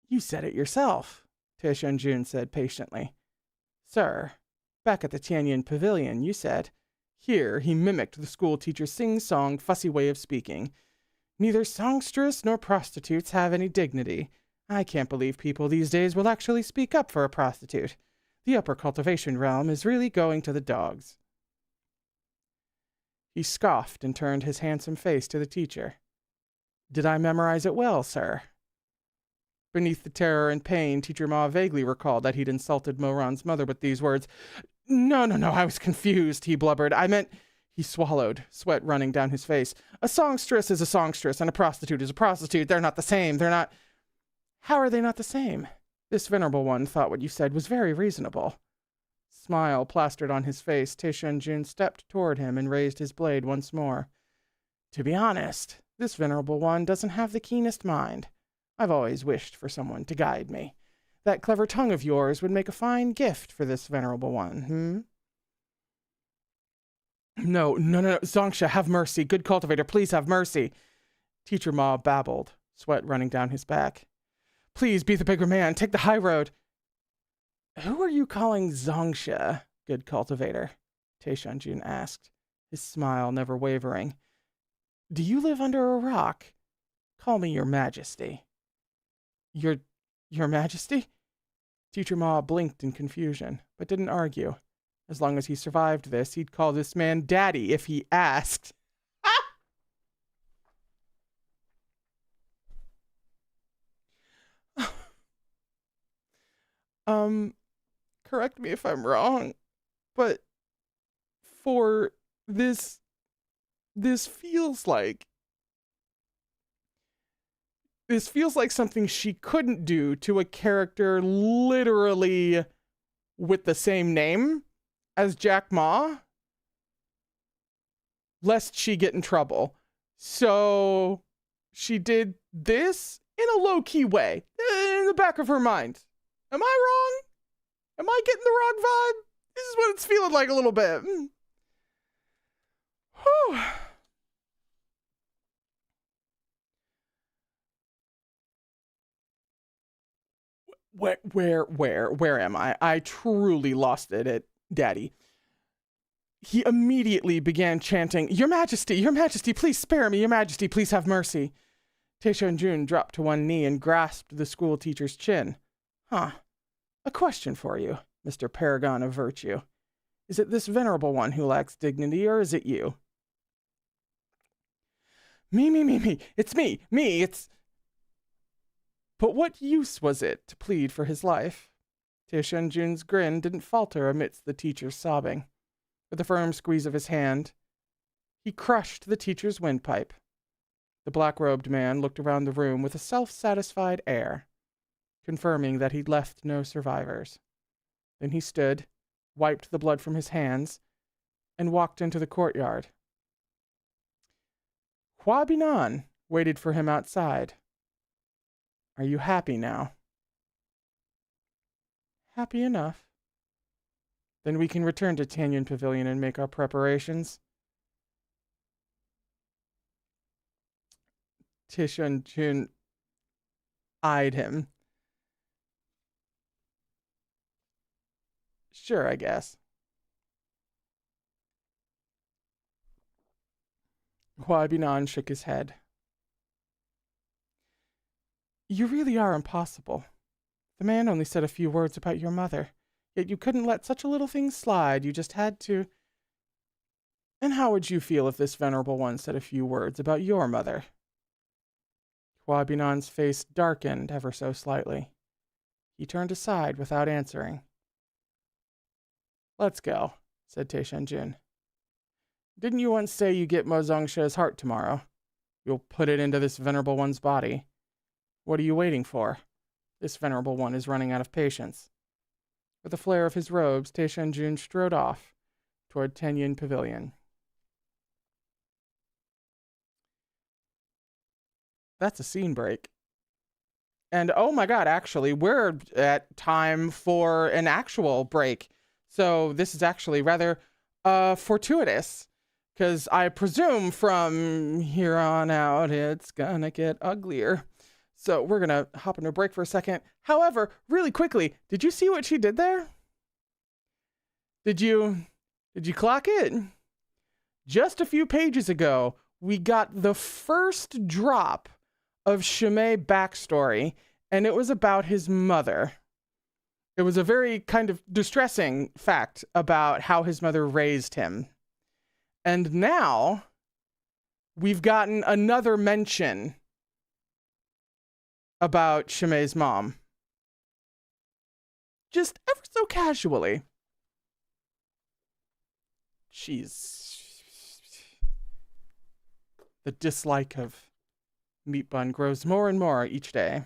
"You said it yourself," Taishanjun said patiently. Sir, back at the Tianyin Pavilion, you said. Here he mimicked the school teacher's sing-song, fussy way of speaking. Neither songstress nor prostitutes have any dignity. I can't believe people these days will actually speak up for a prostitute. The upper cultivation realm is really going to the dogs. He scoffed and turned his handsome face to the teacher. Did I memorize it well, sir? Beneath the terror and pain, Teacher Ma vaguely recalled that he'd insulted Moran's mother with these words. No, I was confused, he blubbered. I meant... He swallowed, sweat running down his face. A songstress is a songstress, and a prostitute is a prostitute. They're not the same. They're not... How are they not the same? This venerable one thought what you said was very reasonable. Smile plastered on his face, Taishan-jun stepped toward him and raised his blade once more. To be honest, this venerable one doesn't have the keenest mind. I've always wished for someone to guide me. That clever tongue of yours would make a fine gift for this venerable one, No, Zongsha, have mercy. Good cultivator, please have mercy. Teacher Ma babbled, sweat running down his back. Please be the bigger man. Take the high road. Who are you calling Zongsha, good cultivator? Taishan-jun asked, his smile never wavering. Do you live under a rock? Call me your majesty. Your majesty? Teacher Ma blinked in confusion, but didn't argue. As long as he survived this, he'd call this man daddy if he asked. Correct me if I'm wrong, but for this feels like something she couldn't do to a character literally with the same name as Jack Ma, lest she get in trouble. So she did this in a low-key way, in the back of her mind. Am I wrong? Am I getting the wrong vibe? This is what it's feeling like a little bit. Whew. Where am I? I truly lost it at Daddy. He immediately began chanting, Your Majesty, please spare me. Your Majesty, please have mercy. Taishan-jun dropped to one knee and grasped the school teacher's chin. A question for you, Mr. Paragon of Virtue. Is it this venerable one who lacks dignity, or is it you? Me. It's me. It's... But what use was it to plead for his life? Taishan-jun's grin didn't falter amidst the teacher's sobbing. With a firm squeeze of his hand, he crushed the teacher's windpipe. The black-robed man looked around the room with a self-satisfied air, confirming that he'd left no survivors. Then he stood, wiped the blood from his hands, and walked into the courtyard. Hua Binan waited for him outside. Are you happy now? Happy enough. Then we can return to Tianyin Pavilion and make our preparations. Taishan-jun eyed him. Sure, I guess. Hua Binan shook his head. You really are impossible. The man only said a few words about your mother, yet you couldn't let such a little thing slide. You just had to. And how would you feel if this venerable one said a few words about your mother? Hua Binan's face darkened ever so slightly. He turned aside without answering. Let's go, said Taishan-jun. Didn't you once say you get Mo Zongsha's heart tomorrow? You'll put it into this venerable one's body. What are you waiting for? This venerable one is running out of patience. With a flare of his robes, Taishan-jun strode off toward Tianyin Pavilion. That's a scene break. And oh my god, actually, we're at time for an actual break. So this is actually rather fortuitous. Because I presume from here on out, it's gonna get uglier. So we're going to hop into a break for a second. However, really quickly, did you see what she did there? Did you clock it? Just a few pages ago, we got the first drop of Shimei backstory, and it was about his mother. It was a very kind of distressing fact about how his mother raised him. And now we've gotten another mention about Shimei's mom. Just ever so casually. The dislike of Meat Bun grows more and more each day.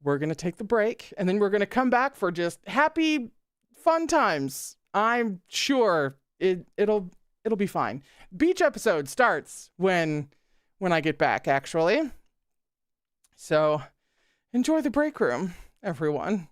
We're going to take the break, and then we're going to come back for just happy, fun times. I'm sure it'll be fine. Beach episode starts when I get back, actually. So enjoy the break room, everyone.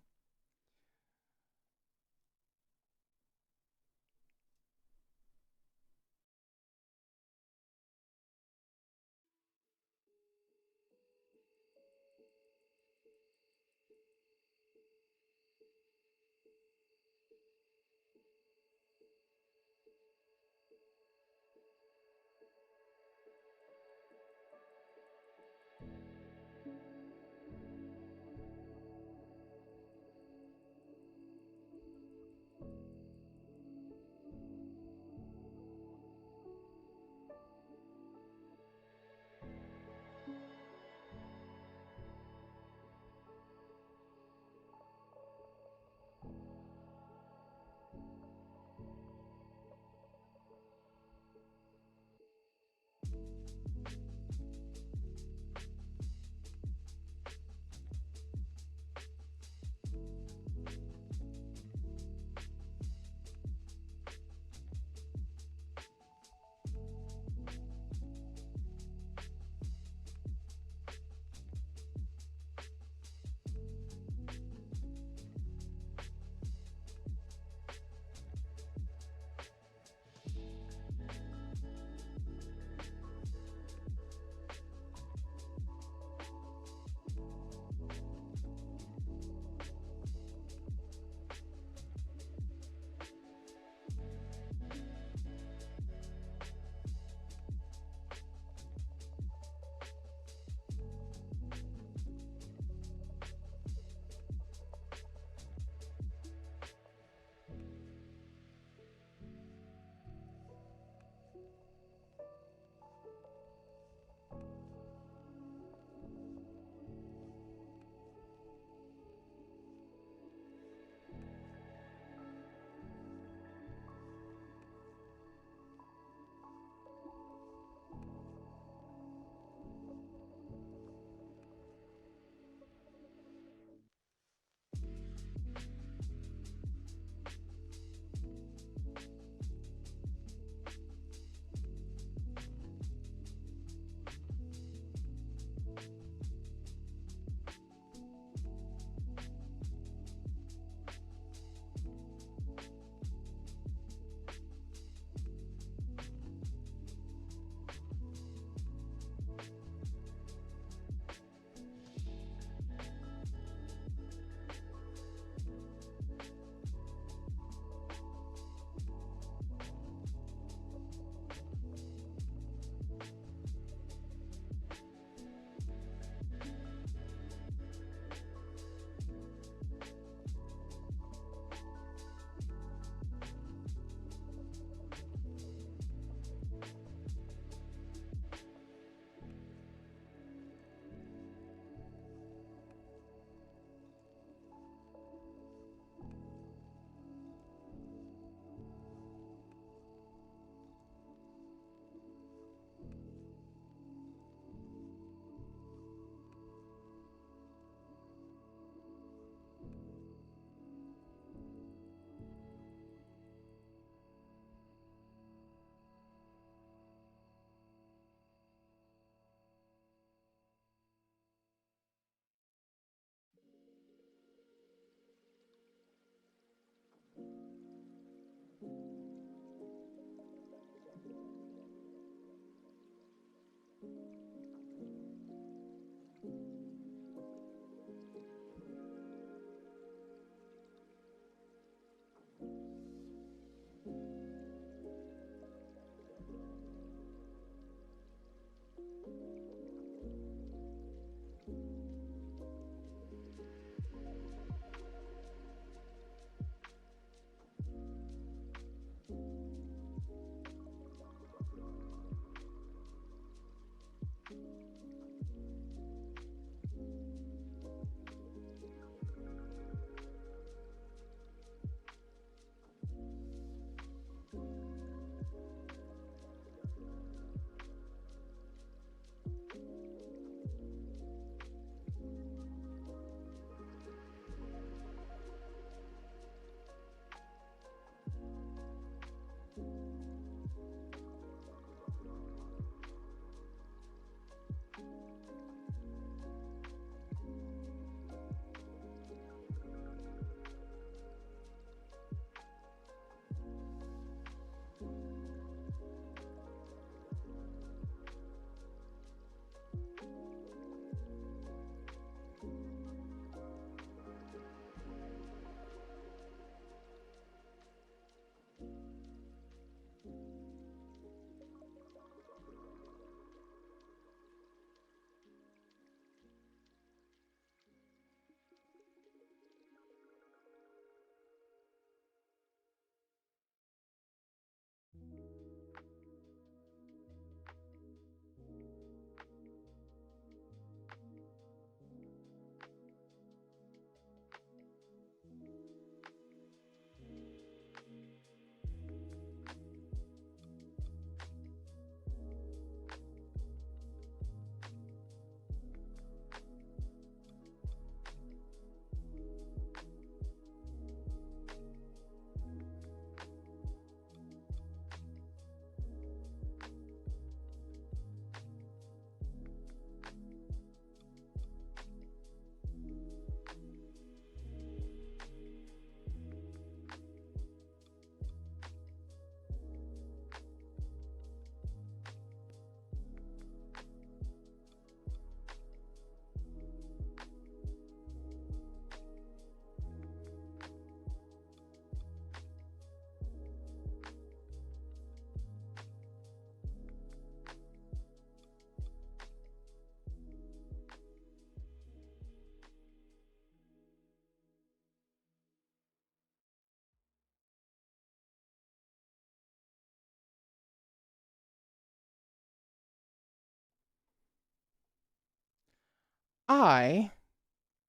I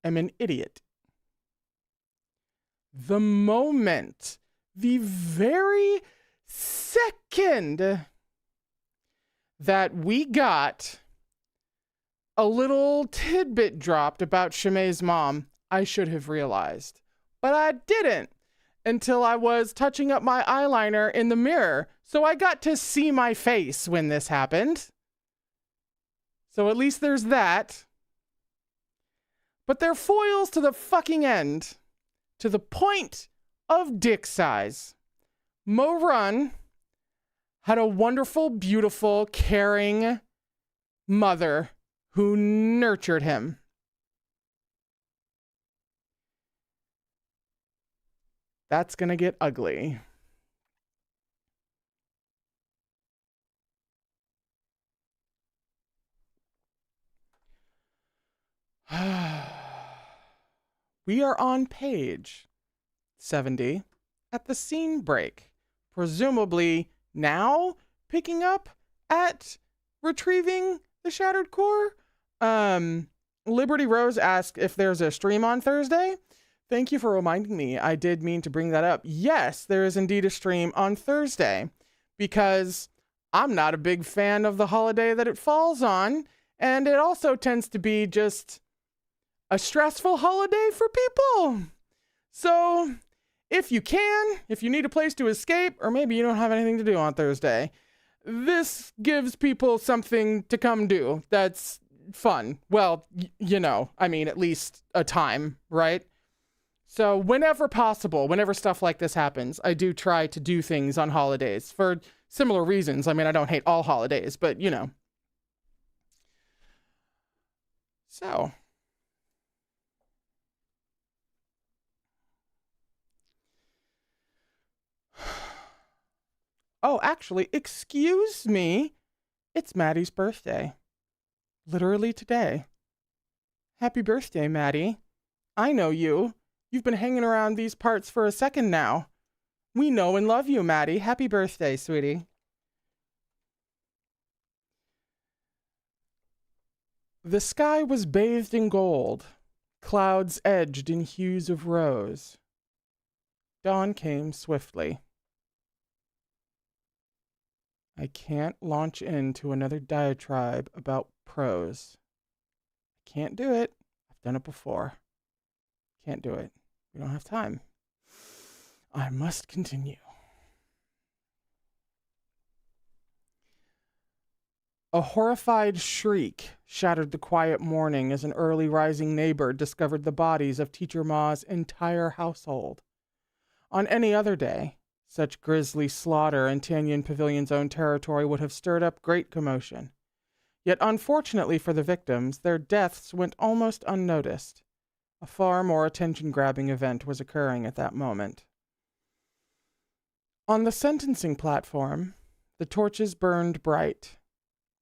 am an idiot. The moment, the very second that we got a little tidbit dropped about Shimei's mom, I should have realized. But I didn't until I was touching up my eyeliner in the mirror. So I got to see my face when this happened. So at least there's that. But they're foils to the fucking end. To the point of dick size. Mo Run had a wonderful, beautiful, caring mother who nurtured him. That's gonna get ugly. We are on page 70 at the scene break. Presumably now picking up at retrieving the shattered core. Liberty Rose asked if there's a stream on Thursday. Thank you for reminding me. I did mean to bring that up. Yes, there is indeed a stream on Thursday because I'm not a big fan of the holiday that it falls on. And it also tends to be just a stressful holiday for people. So if you need a place to escape, or maybe you don't have anything to do on Thursday, this gives people something to come do that's fun. Well, at least a time, right? So whenever possible, whenever stuff like this happens, I do try to do things on holidays for similar reasons. I mean, I don't hate all holidays, but So. Oh, actually, excuse me. It's Maddie's birthday. Literally today. Happy birthday, Maddie. I know you. You've been hanging around these parts for a second now. We know and love you, Maddie. Happy birthday, sweetie. The sky was bathed in gold, clouds edged in hues of rose. Dawn came swiftly. I can't launch into another diatribe about prose. I can't do it. I've done it before. Can't do it. We don't have time. I must continue. A horrified shriek shattered the quiet morning as an early rising neighbor discovered the bodies of Teacher Ma's entire household. On any other day, such grisly slaughter in Tianyin Pavilion's own territory would have stirred up great commotion. Yet unfortunately for the victims, their deaths went almost unnoticed. A far more attention-grabbing event was occurring at that moment. On the sentencing platform, the torches burned bright.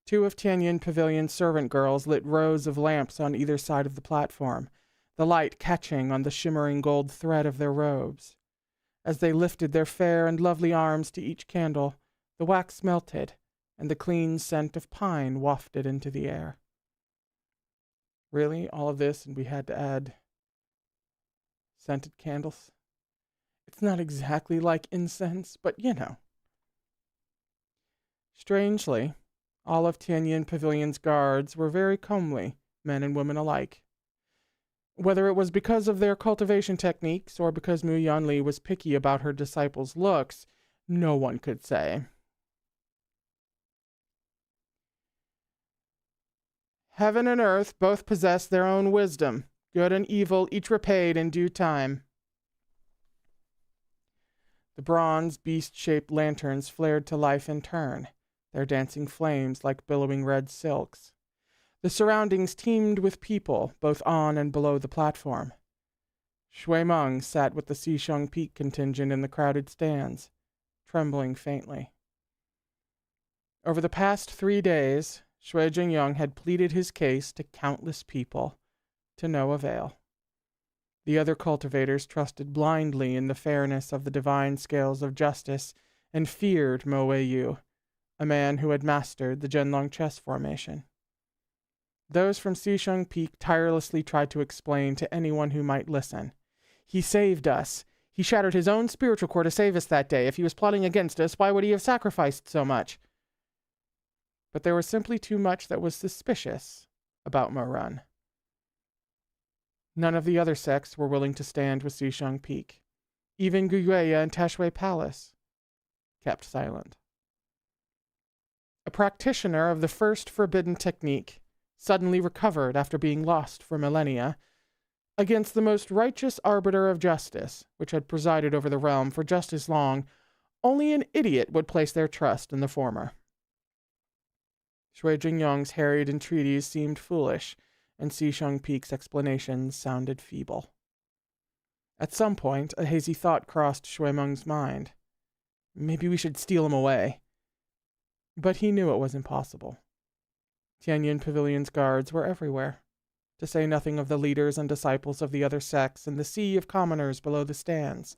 Two of Tianyin Pavilion's servant girls lit rows of lamps on either side of the platform, the light catching on the shimmering gold thread of their robes. As they lifted their fair and lovely arms to each candle, the wax melted, and the clean scent of pine wafted into the air. Really? All of this, and we had to add scented candles? It's not exactly like incense, but Strangely, all of Tianyin Pavilion's guards were very comely, men and women alike. Whether it was because of their cultivation techniques or because Mu Yanli was picky about her disciples' looks, no one could say. Heaven and earth both possess their own wisdom. Good and evil each repaid in due time. The bronze, beast-shaped lanterns flared to life in turn, their dancing flames like billowing red silks. The surroundings teemed with people, both on and below the platform. Shui Meng sat with the Xisheng Peak contingent in the crowded stands, trembling faintly. Over the past 3 days, Shui Jingyang had pleaded his case to countless people, to no avail. The other cultivators trusted blindly in the fairness of the divine scales of justice and feared Mo Weiyu, a man who had mastered the Zhenlong chess formation. Those from Xisheng Peak tirelessly tried to explain to anyone who might listen. He saved us. He shattered his own spiritual core to save us that day. If he was plotting against us, why would he have sacrificed so much? But there was simply too much that was suspicious about Mo-Run. None of the other sects were willing to stand with Xisheng Peak. Even Guyue and Tashui Palace kept silent. A practitioner of the first forbidden technique suddenly recovered after being lost for millennia, against the most righteous arbiter of justice, which had presided over the realm for just as long. Only an idiot would place their trust in the former. Shui Jingyong's harried entreaties seemed foolish, and Xisheng Peak's explanations sounded feeble. At some point, a hazy thought crossed Shui Meng's mind. Maybe we should steal him away. But he knew it was impossible. Tianyin Pavilion's guards were everywhere, to say nothing of the leaders and disciples of the other sects and the sea of commoners below the stands.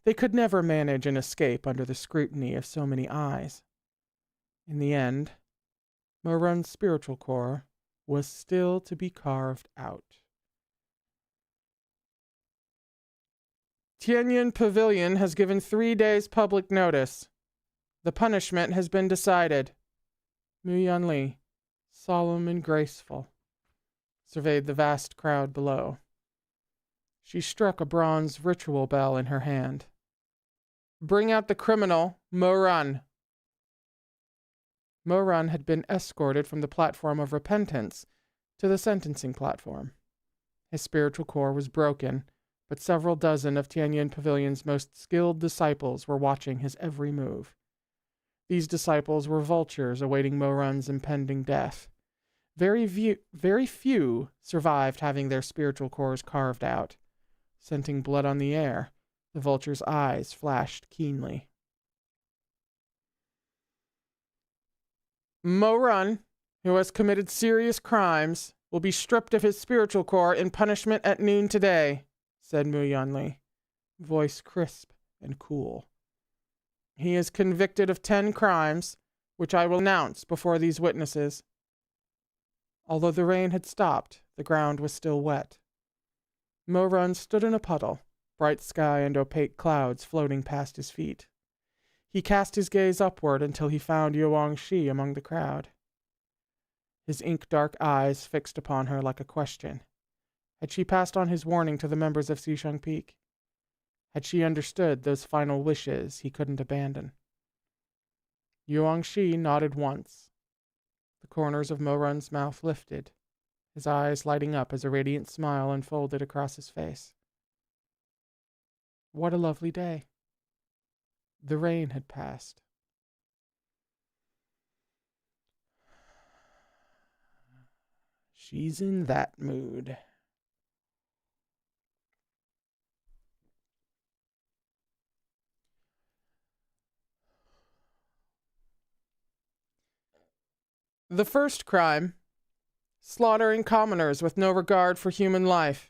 They could never manage an escape under the scrutiny of so many eyes. In the end, Mo-Run's spiritual core was still to be carved out. Tianyin Pavilion has given 3 days public notice. The punishment has been decided. Mu Yanli, solemn and graceful, surveyed the vast crowd below. She struck a bronze ritual bell in her hand. Bring out the criminal, Mo-Run. Mo-Run had been escorted from the platform of repentance to the sentencing platform. His spiritual core was broken, but several dozen of Tianyin Pavilion's most skilled disciples were watching his every move. These disciples were vultures awaiting Mo-Run's impending death. Very few survived having their spiritual cores carved out. Scenting blood on the air, the vulture's eyes flashed keenly. Mo-Run, who has committed serious crimes, will be stripped of his spiritual core in punishment at noon today, said Mu Yanli, voice crisp and cool. He is convicted of 10 crimes, which I will announce before these witnesses. Although the rain had stopped, the ground was still wet. Mo-Run stood in a puddle, bright sky and opaque clouds floating past his feet. He cast his gaze upward until he found Yuangshi among the crowd. His ink-dark eyes fixed upon her like a question. Had she passed on his warning to the members of Xisheng Peak? Had she understood those final wishes he couldn't abandon? Yuangshi nodded once. The corners of Mo-Run's mouth lifted, his eyes lighting up as a radiant smile unfolded across his face. What a lovely day. The rain had passed. She's in that mood. The first crime, slaughtering commoners with no regard for human life.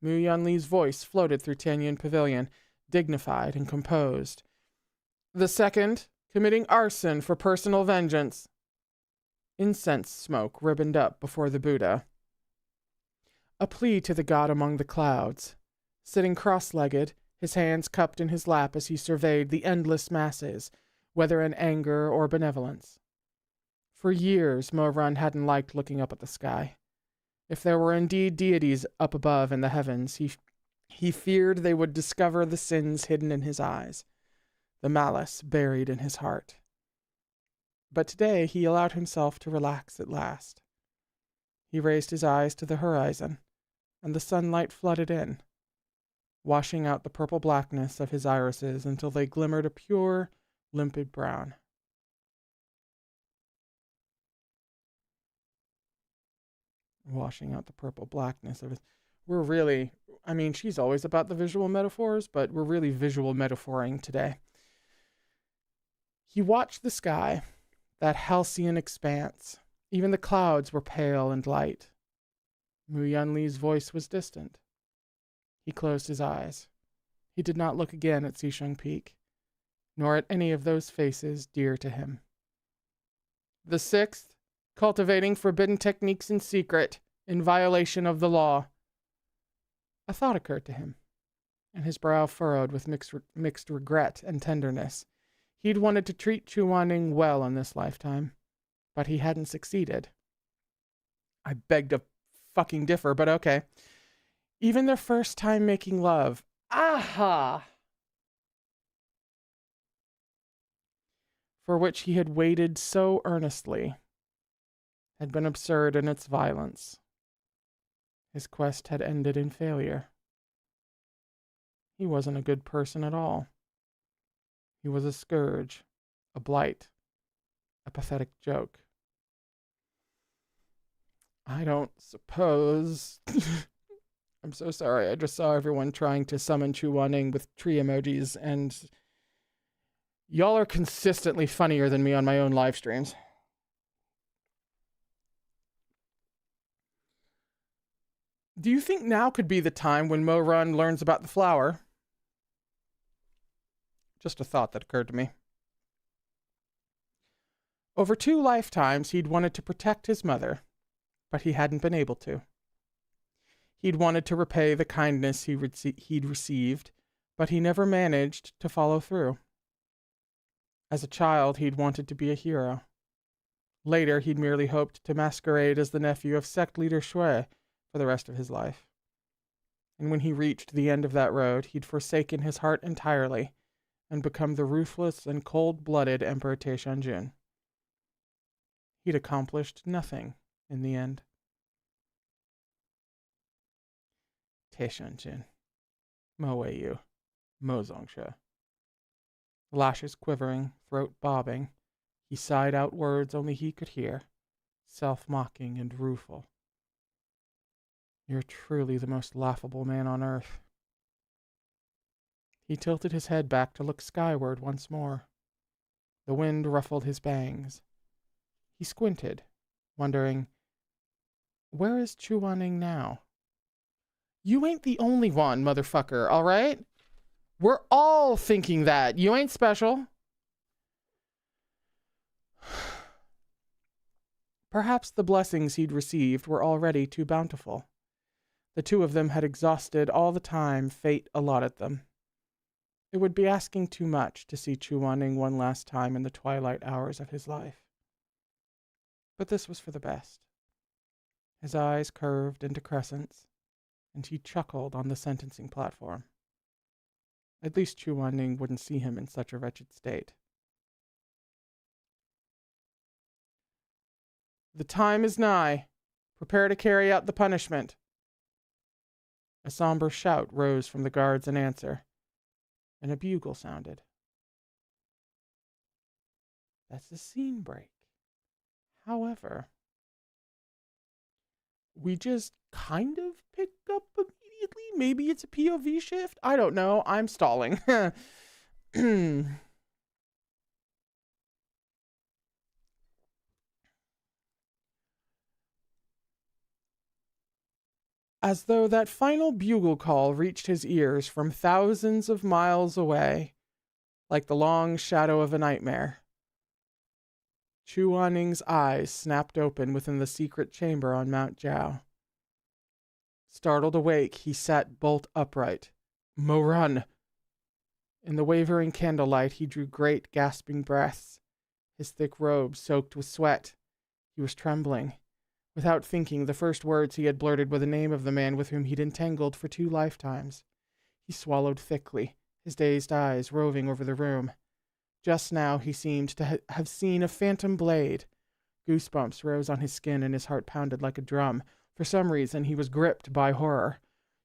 Mu Yanli's voice floated through Tianyin Pavilion, dignified and composed. The second, committing arson for personal vengeance. Incense smoke ribboned up before the Buddha. A plea to the god among the clouds, sitting cross-legged, his hands cupped in his lap as he surveyed the endless masses, whether in anger or benevolence. For years, Mo-Run hadn't liked looking up at the sky. If there were indeed deities up above in the heavens, he feared they would discover the sins hidden in his eyes, the malice buried in his heart. But today he allowed himself to relax at last. He raised his eyes to the horizon, and the sunlight flooded in, washing out the purple blackness of his irises until they glimmered a pure, limpid brown. Washing out the purple blackness of his... she's always about the visual metaphors, but we're really visual metaphoring today. He watched the sky, that halcyon expanse. Even the clouds were pale and light. Mu Yanli's voice was distant. He closed his eyes. He did not look again at Xisheng Peak, nor at any of those faces dear to him. The sixth, cultivating forbidden techniques in secret, in violation of the law. A thought occurred to him, and his brow furrowed with mixed regret and tenderness. He'd wanted to treat Chu Wanning well in this lifetime, but he hadn't succeeded. I beg to fucking differ, but okay. Even their first time making love. Aha! For which he had waited so earnestly, had been absurd in its violence. His quest had ended in failure. He wasn't a good person at all. He was a scourge, a blight, a pathetic joke. I don't suppose... I'm so sorry, I just saw everyone trying to summon Chu Wanning with tree emojis, and y'all are consistently funnier than me on my own live streams. Do you think now could be the time when Mo Run learns about the flower? Just a thought that occurred to me. Over 2 lifetimes, he'd wanted to protect his mother, but he hadn't been able to. He'd wanted to repay the kindness he'd received, but he never managed to follow through. As a child, he'd wanted to be a hero. Later, he'd merely hoped to masquerade as the nephew of sect leader Shui for the rest of his life. And when he reached the end of that road, he'd forsaken his heart entirely and become the ruthless and cold-blooded Emperor Taishanjun. He'd accomplished nothing in the end. Taishanjun, Mo Weiyu, Mo Zongshe. Lashes quivering, throat bobbing, he sighed out words only he could hear, self-mocking and rueful. You're truly the most laughable man on earth. He tilted his head back to look skyward once more. The wind ruffled his bangs. He squinted, wondering, where is Chu Wanning now? You ain't the only one, motherfucker, all right? We're all thinking that. You ain't special. Perhaps the blessings he'd received were already too bountiful. The 2 of them had exhausted all the time fate allotted them. It would be asking too much to see Chu Wanning one last time in the twilight hours of his life. But this was for the best. His eyes curved into crescents, and he chuckled on the sentencing platform. At least Chu Wanning wouldn't see him in such a wretched state. The time is nigh. Prepare to carry out the punishment. A somber shout rose from the guards in answer, and a bugle sounded. That's a scene break. However, we just kind of pick up immediately. Maybe it's a POV shift. I don't know. I'm stalling. As though that final bugle call reached his ears from thousands of miles away, like the long shadow of a nightmare. Chu Wanning's eyes snapped open within the secret chamber on Mount Jiao. Startled awake, he sat bolt upright. Mo Run! In the wavering candlelight, he drew great gasping breaths, his thick robe soaked with sweat. He was trembling. Without thinking, the first words he had blurted were the name of the man with whom he'd entangled for 2 lifetimes. He swallowed thickly, his dazed eyes roving over the room. Just now he seemed to have seen a phantom blade. Goosebumps rose on his skin and his heart pounded like a drum. For some reason, he was gripped by horror.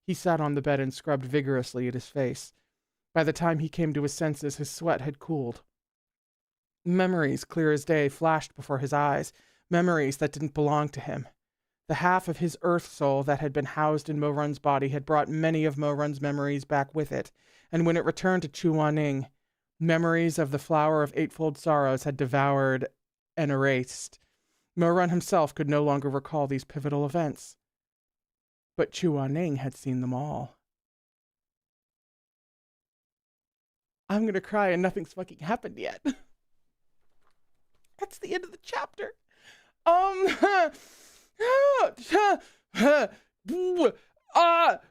He sat on the bed and scrubbed vigorously at his face. By the time he came to his senses, his sweat had cooled. Memories, clear as day, flashed before his eyes. Memories that didn't belong to him. The half of his earth soul that had been housed in Mo Run's body had brought many of Mo Run's memories back with it, and when it returned to Chu Wanning, memories of the flower of eightfold sorrows had devoured and erased. Mo Run himself could no longer recall these pivotal events. But Chu Wanning had seen them all. I'm gonna cry and nothing's fucking happened yet. That's the end of the chapter. Um,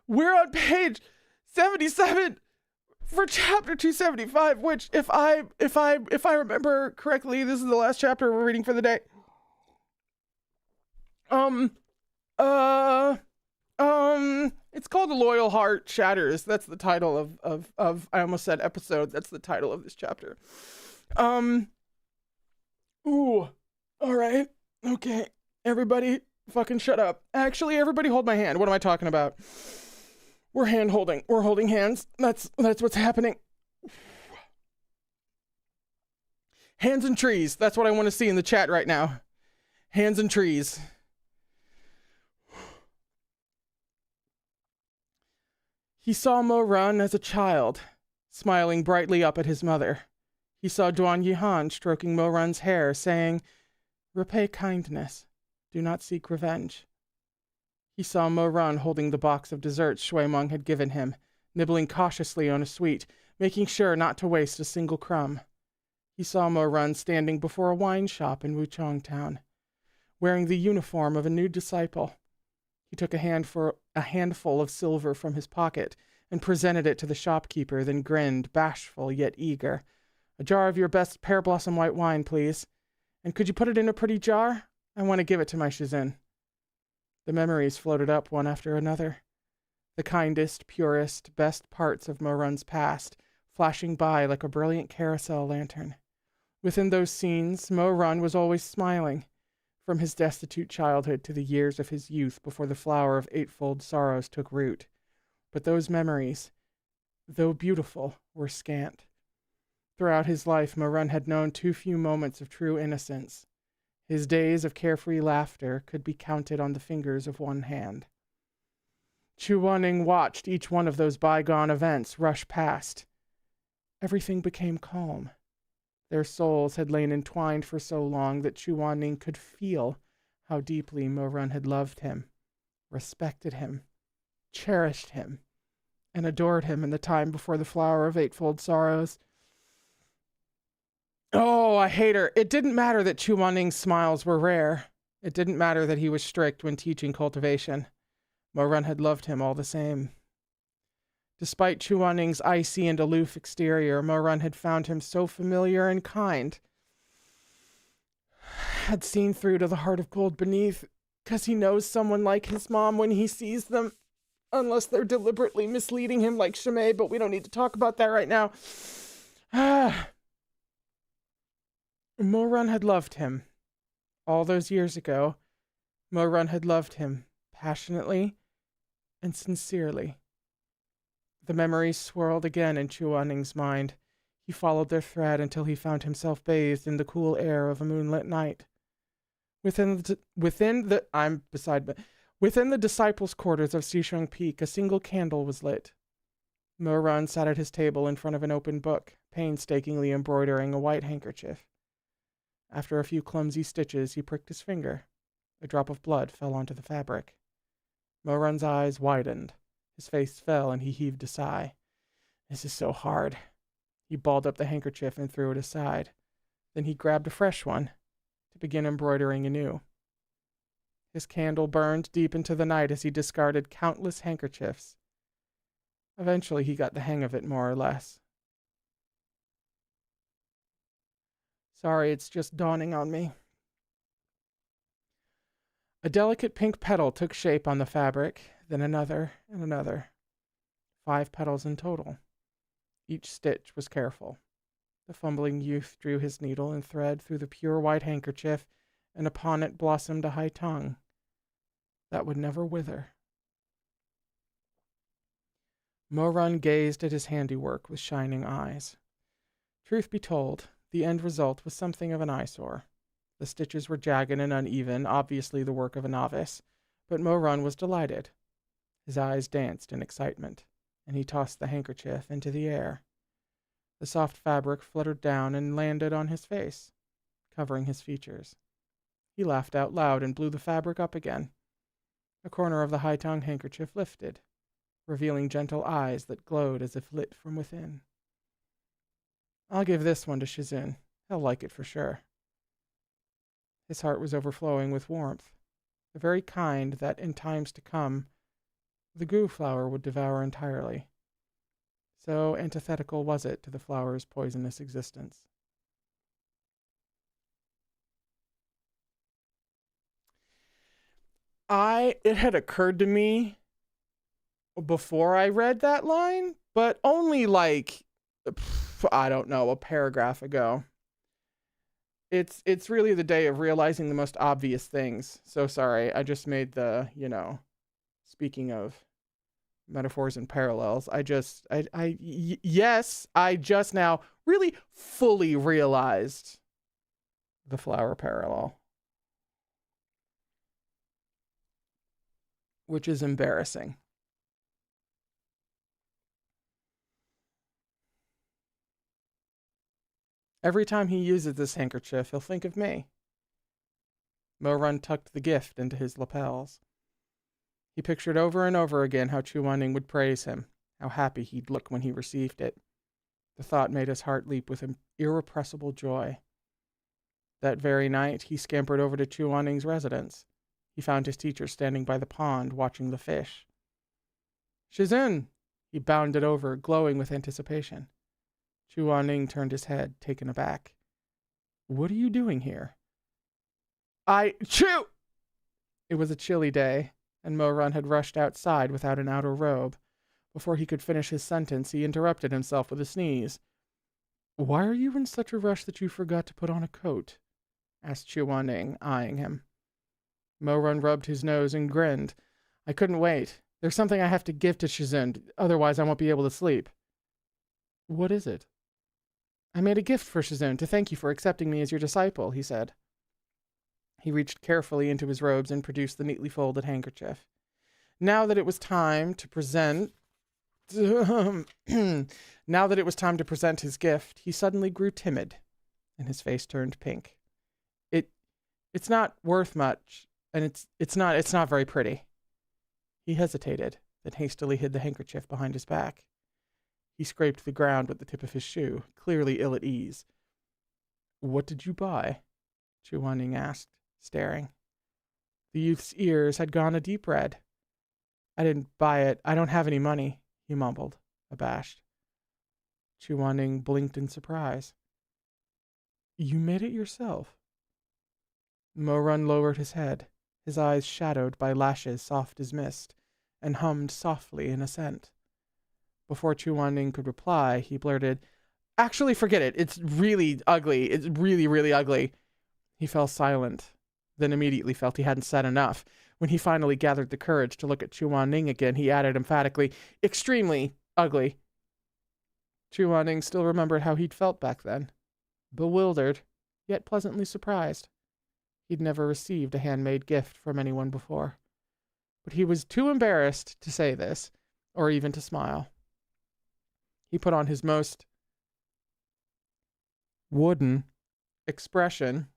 we're on page 77 for chapter 275, which if I remember correctly, this is the last chapter we're reading for the day. It's called The Loyal Heart Shatters. That's the title of I almost said episode. That's the title of this chapter. Ooh. All right. Okay. Everybody fucking shut up. Actually, everybody hold my hand. What am I talking about? We're hand holding. We're holding hands. That's what's happening. Hands and trees. That's what I want to see in the chat right now. Hands and trees. He saw Mo run as a child, smiling brightly up at his mother. He saw Duan Yihan stroking Mo Run's hair, saying, "Repay kindness. Do not seek revenge." He saw Mo Run holding the box of desserts Shui Meng had given him, nibbling cautiously on a sweet, making sure not to waste a single crumb. He saw Mo Run standing before a wine shop in Wuchang Town, wearing the uniform of a new disciple. He took a handful of silver from his pocket and presented it to the shopkeeper, then grinned, bashful yet eager. "A jar of your best pear blossom white wine, please. And could you put it in a pretty jar? I want to give it to my Shizun." The memories floated up one after another. The kindest, purest, best parts of Mo Run's past, flashing by like a brilliant carousel lantern. Within those scenes, Mo Run was always smiling, from his destitute childhood to the years of his youth before the flower of eightfold sorrows took root. But those memories, though beautiful, were scant. Throughout his life, Mo Run had known too few moments of true innocence. His days of carefree laughter could be counted on the fingers of one hand. Chu Wanning watched each one of those bygone events rush past. Everything became calm. Their souls had lain entwined for so long that Chu Wanning could feel how deeply Mo Run had loved him, respected him, cherished him, and adored him in the time before the flower of eightfold sorrows. Oh, I hate her. It didn't matter that Chu Wanning's smiles were rare. It didn't matter that he was strict when teaching cultivation. Mo Run had loved him all the same. Despite Chu Wanning's icy and aloof exterior, Mo Run had found him so familiar and kind. Had seen through to the heart of gold beneath, because he knows someone like his mom when he sees them, unless they're deliberately misleading him like Shimei, but we don't need to talk about that right now. Mo Run had loved him. All those years ago, Mo Run had loved him passionately and sincerely. The memories swirled again in Chu Wanning's mind. He followed their thread until he found himself bathed in the cool air of a moonlit night. Within the disciples' quarters of Xisheng Peak, a single candle was lit. Mo Run sat at his table in front of an open book, painstakingly embroidering a white handkerchief. After a few clumsy stitches, he pricked his finger. A drop of blood fell onto the fabric. Mo Run's eyes widened. His face fell, and he heaved a sigh. "This is so hard." He balled up the handkerchief and threw it aside. Then he grabbed a fresh one to begin embroidering anew. His candle burned deep into the night as he discarded countless handkerchiefs. Eventually, he got the hang of it more or less. Sorry, it's just dawning on me. A delicate pink petal took shape on the fabric, then another and another. 5 petals in total. Each stitch was careful. The fumbling youth drew his needle and thread through the pure white handkerchief, and upon it blossomed a high tongue that would never wither. Mo Run gazed at his handiwork with shining eyes. Truth be told, the end result was something of an eyesore. The stitches were jagged and uneven, obviously the work of a novice, but Mo Run was delighted. His eyes danced in excitement, and he tossed the handkerchief into the air. The soft fabric fluttered down and landed on his face, covering his features. He laughed out loud and blew the fabric up again. A corner of the high-tongue handkerchief lifted, revealing gentle eyes that glowed as if lit from within. "I'll give this one to Shizun. He'll like it for sure." His heart was overflowing with warmth, the very kind that, in times to come, the goo flower would devour entirely. So antithetical was it to the flower's poisonous existence. It had occurred to me before I read that line, but only like, I don't know, a paragraph ago. It's really the day of realizing the most obvious things. So sorry, I just made the, speaking of metaphors and parallels, yes, I just now really fully realized the flower parallel, which is embarrassing. Every time he uses this handkerchief, he'll think of me. Mo-Run tucked the gift into his lapels. He pictured over and over again how Chu-Wan-Ning would praise him, how happy he'd look when he received it. The thought made his heart leap with irrepressible joy. That very night, he scampered over to Chu-Wan-Ning's residence. He found his teacher standing by the pond, watching the fish. Shizun! He bounded over, glowing with anticipation. Chu-Wan-Ning turned his head, taken aback. What are you doing here? Chu! It was a chilly day, and Mo-Run had rushed outside without an outer robe. Before he could finish his sentence, he interrupted himself with a sneeze. Why are you in such a rush that you forgot to put on a coat? Asked Chu-Wan-Ning, eyeing him. Mo-Run rubbed his nose and grinned. I couldn't wait. There's something I have to give to Shizun, otherwise I won't be able to sleep. What is it? I made a gift for Shizun to thank you for accepting me as your disciple, he said. He reached carefully into his robes and produced the neatly folded handkerchief. Now that it was time to present his gift, he suddenly grew timid, and his face turned pink. It's not worth much, and it's not very pretty. He hesitated, then hastily hid the handkerchief behind his back. He scraped the ground with the tip of his shoe, clearly ill at ease. What did you buy? Chu-Wan-Ning asked, staring. The youth's ears had gone a deep red. I didn't buy it. I don't have any money, he mumbled, abashed. Chu-Wan-Ning blinked in surprise. You made it yourself. Mo-Run lowered his head, his eyes shadowed by lashes soft as mist, and hummed softly in assent. Before Chu-Wan-Ning could reply, he blurted, Actually, forget it. It's really ugly. It's really, really ugly. He fell silent, then immediately felt he hadn't said enough. When he finally gathered the courage to look at Chu-Wan-Ning again, he added emphatically, Extremely ugly. Chu-Wan-Ning still remembered how he'd felt back then. Bewildered, yet pleasantly surprised. He'd never received a handmade gift from anyone before. But he was too embarrassed to say this, or even to smile. He put on his most wooden expression,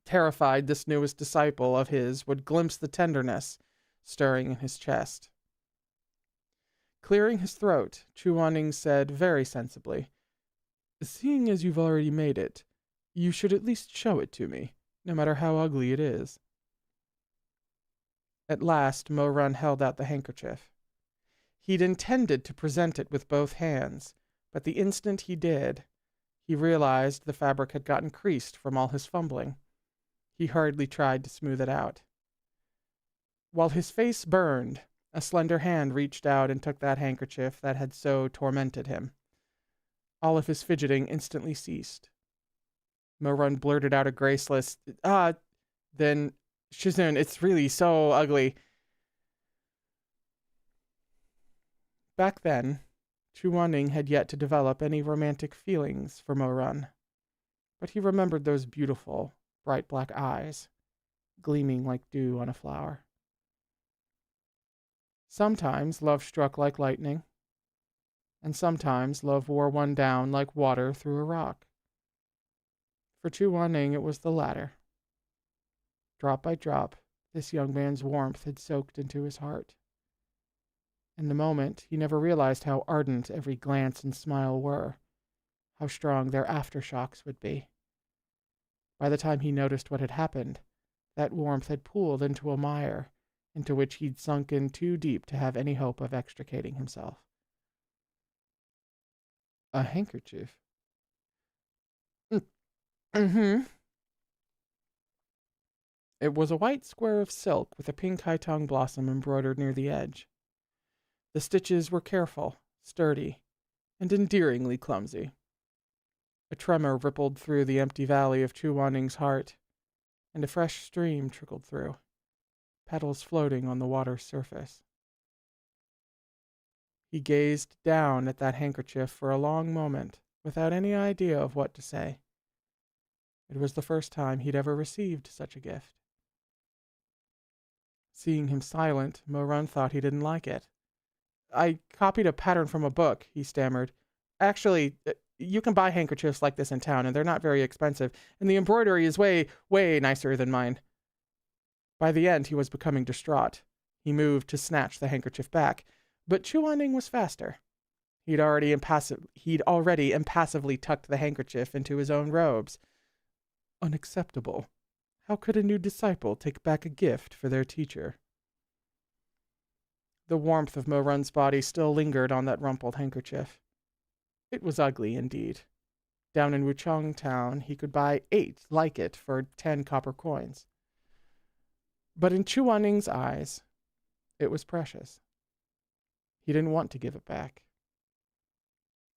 terrified this newest disciple of his would glimpse the tenderness stirring in his chest. Clearing his throat, Chu-Wan-Ning said very sensibly, Seeing as you've already made it, you should at least show it to me, no matter how ugly it is. At last, Mo-Run held out the handkerchief. He'd intended to present it with both hands, but the instant he did, he realized the fabric had gotten creased from all his fumbling. He hurriedly tried to smooth it out. While his face burned, a slender hand reached out and took that handkerchief that had so tormented him. All of his fidgeting instantly ceased. Mo-Run blurted out a graceless, then, Shizun, it's really so ugly. Back then, Chu-Wan-Ning had yet to develop any romantic feelings for Mo-Run, but he remembered those beautiful, bright black eyes, gleaming like dew on a flower. Sometimes love struck like lightning, and sometimes love wore one down like water through a rock. For Chu-Wan-Ning it was the latter. Drop by drop, this young man's warmth had soaked into his heart. In the moment, he never realized how ardent every glance and smile were, how strong their aftershocks would be. By the time he noticed what had happened, that warmth had pooled into a mire, into which he'd sunken too deep to have any hope of extricating himself. A handkerchief. Mm-hmm. It was a white square of silk with a pink high-tongue blossom embroidered near the edge. The stitches were careful, sturdy, and endearingly clumsy. A tremor rippled through the empty valley of Chuaning's heart, and a fresh stream trickled through, petals floating on the water's surface. He gazed down at that handkerchief for a long moment, without any idea of what to say. It was the first time he'd ever received such a gift. Seeing him silent, Mo-Run thought he didn't like it. "I copied a pattern from a book," he stammered. "Actually, you can buy handkerchiefs like this in town, and they're not very expensive, and the embroidery is way, way nicer than mine." By the end, he was becoming distraught. He moved to snatch the handkerchief back, but Chuaning was faster. He'd already impassively tucked the handkerchief into his own robes. Unacceptable. How could a new disciple take back a gift for their teacher? The warmth of Mo-Run's body still lingered on that rumpled handkerchief. It was ugly indeed. Down in Wuchang town, he could buy 8 like it for 10 copper coins. But in Chuaning's eyes, it was precious. He didn't want to give it back.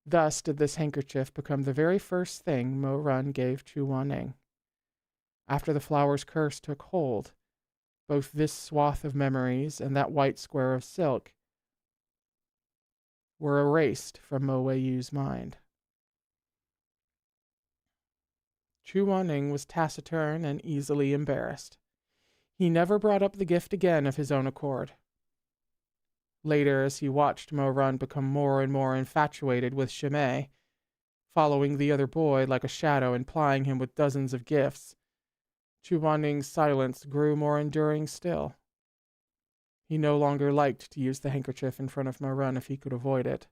Thus did this handkerchief become the very first thing Mo-Run gave Chuaning. After the flower's curse took hold, both this swath of memories and that white square of silk were erased from Mo Weiyu's mind. Chuaning was taciturn and easily embarrassed. He never brought up the gift again of his own accord. Later, as he watched Mo-Run become more and more infatuated with Shimei, following the other boy like a shadow and plying him with dozens of gifts, Chuaning's silence grew more enduring still. He no longer liked to use the handkerchief in front of Mo-Run if he could avoid it.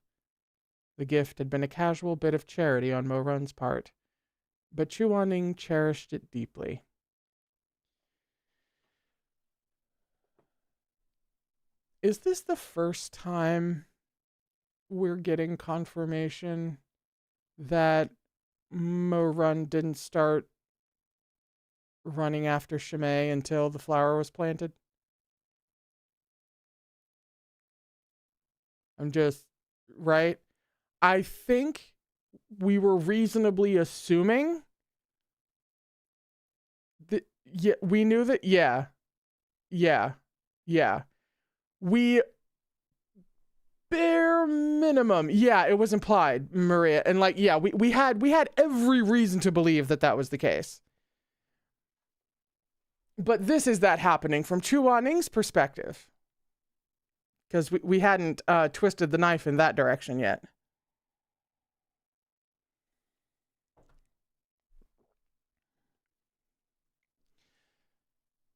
The gift had been a casual bit of charity on Mo-Run's part, but Chuaning cherished it deeply. Is this the first time we're getting confirmation that Mo-Run didn't start running after Shimei until the flower was planted? I'm just, right? I think we were reasonably assuming that, yeah, we knew that, yeah. We, bare minimum, yeah, it was implied, Maria, and like, yeah, we had every reason to believe that was the case. But this is that happening from Chuaning's perspective, because we hadn't twisted the knife in that direction yet.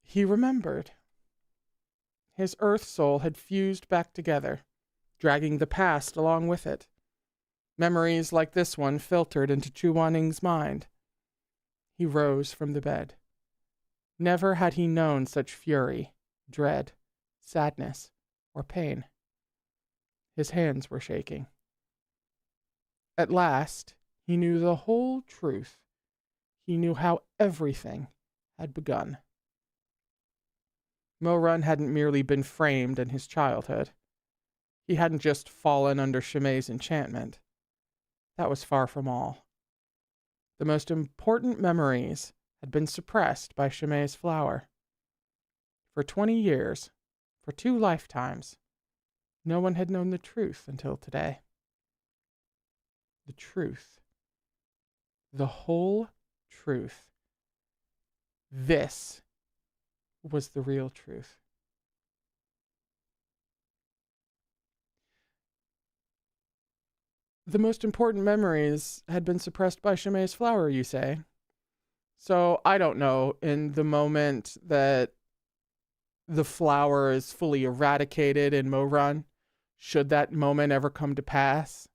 He remembered. His earth soul had fused back together, dragging the past along with it. Memories like this one filtered into Chuaning's mind. He rose from the bed. Never had he known such fury, dread, sadness, or pain. His hands were shaking. At last, he knew the whole truth. He knew how everything had begun. Mo-Run hadn't merely been framed in his childhood. He hadn't just fallen under Shimei's enchantment. That was far from all. The most important memories had been suppressed by Shimei's flower. For 20 years, for 2 lifetimes, no one had known the truth until today. The truth. The whole truth. This was the real truth. The most important memories had been suppressed by Shimei's flower, you say? So, I don't know, in the moment that the flower is fully eradicated in Mo-Run, should that moment ever come to pass,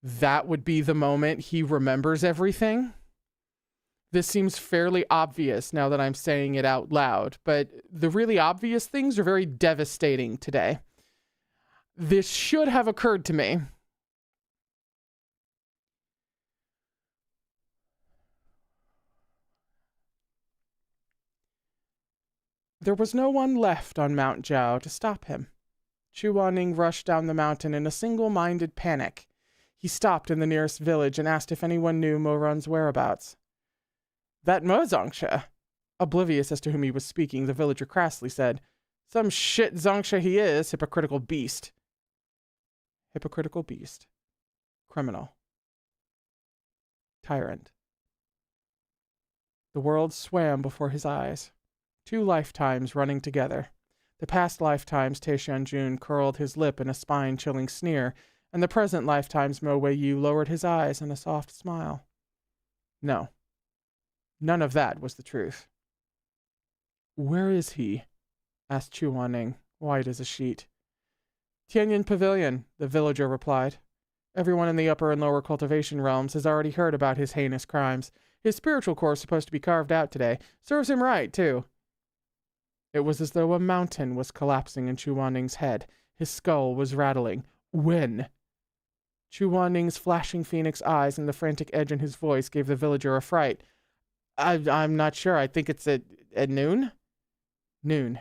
that would be the moment he remembers everything? This seems fairly obvious now that I'm saying it out loud, but the really obvious things are very devastating today. This should have occurred to me. There was no one left on Mount Jiao to stop him. Chu Wanning rushed down the mountain in a single-minded panic. He stopped in the nearest village and asked if anyone knew Mo Run's whereabouts. That Mo Zongsha. Oblivious as to whom he was speaking, the villager crassly said, Some shit Zongsha he is, hypocritical beast. Hypocritical beast. Criminal. Tyrant. The world swam before his eyes. 2 lifetimes running together. The past lifetimes Taishan curled his lip in a spine-chilling sneer, and the present lifetimes Mo Weiyu lowered his eyes in a soft smile. No. None of that was the truth. Where is he? Asked Chu Wanning, white as a sheet. Tianyin Pavilion, the villager replied. Everyone in the upper and lower cultivation realms has already heard about his heinous crimes. His spiritual core is supposed to be carved out today. Serves him right, too. It was as though a mountain was collapsing in Chu Wanning's head. His skull was rattling. When? Chu Wanning's flashing phoenix eyes and the frantic edge in his voice gave the villager a fright. I'm not sure. I think it's at noon? Noon.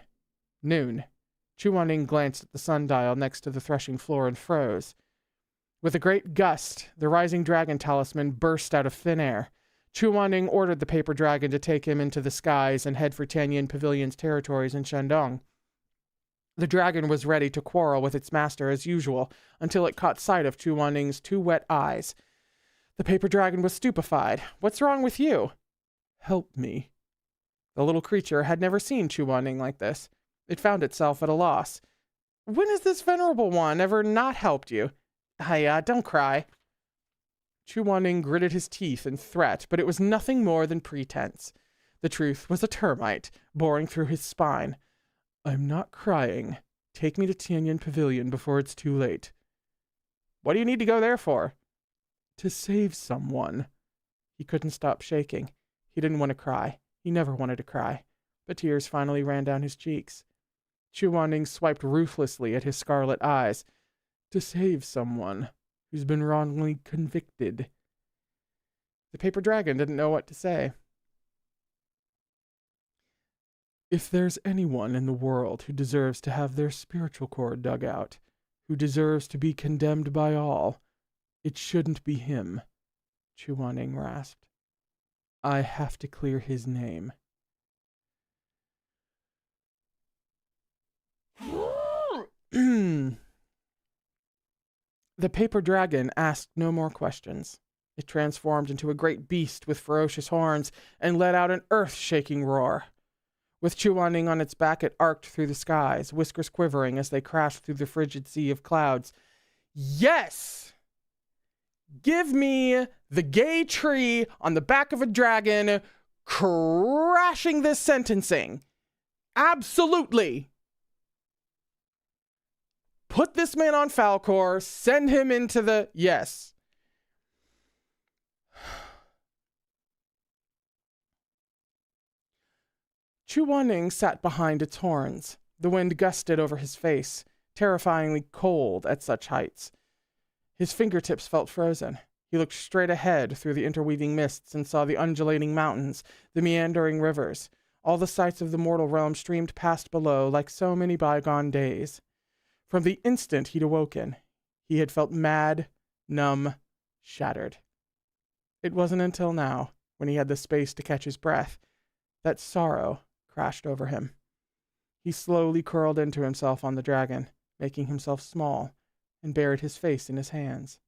Chu Wanning glanced at the sundial next to the threshing floor and froze. With a great gust, the rising dragon talisman burst out of thin air. Chu Wanning ordered the paper dragon to take him into the skies and head for Tianyin Pavilion's territories in Shandong. The dragon was ready to quarrel with its master as usual, until it caught sight of Chu Wanning's 2 wet eyes. The paper dragon was stupefied. What's wrong with you? Help me. The little creature had never seen Chu Wanning like this. It found itself at a loss. When has this venerable one ever not helped you? Hiya, don't cry. Chu Wanning gritted his teeth in threat, but it was nothing more than pretense. The truth was a termite, boring through his spine. I'm not crying. Take me to Tianyin Pavilion before it's too late. What do you need to go there for? To save someone. He couldn't stop shaking. He didn't want to cry. He never wanted to cry. But tears finally ran down his cheeks. Chu Wanning swiped ruthlessly at his scarlet eyes. To save someone who's been wrongly convicted. The paper dragon didn't know what to say. If there's anyone in the world who deserves to have their spiritual core dug out, who deserves to be condemned by all, it shouldn't be him, Chu Wanning rasped. I have to clear his name. The paper dragon asked no more questions. It transformed into a great beast with ferocious horns and let out an earth-shaking roar. With Chu Wanning on its back, it arced through the skies, whiskers quivering as they crashed through the frigid sea of clouds. Yes! Give me the gay tree on the back of a dragon crashing this sentencing. Absolutely! Put this man on Falcor, send him into the... Yes. Chu Wanning sat behind its horns. The wind gusted over his face, terrifyingly cold at such heights. His fingertips felt frozen. He looked straight ahead through the interweaving mists and saw the undulating mountains, the meandering rivers. All the sights of the mortal realm streamed past below like so many bygone days. From the instant he'd awoken, he had felt mad, numb, shattered. It wasn't until now, when he had the space to catch his breath, that sorrow crashed over him. He slowly curled into himself on the dragon, making himself small, and buried his face in his hands.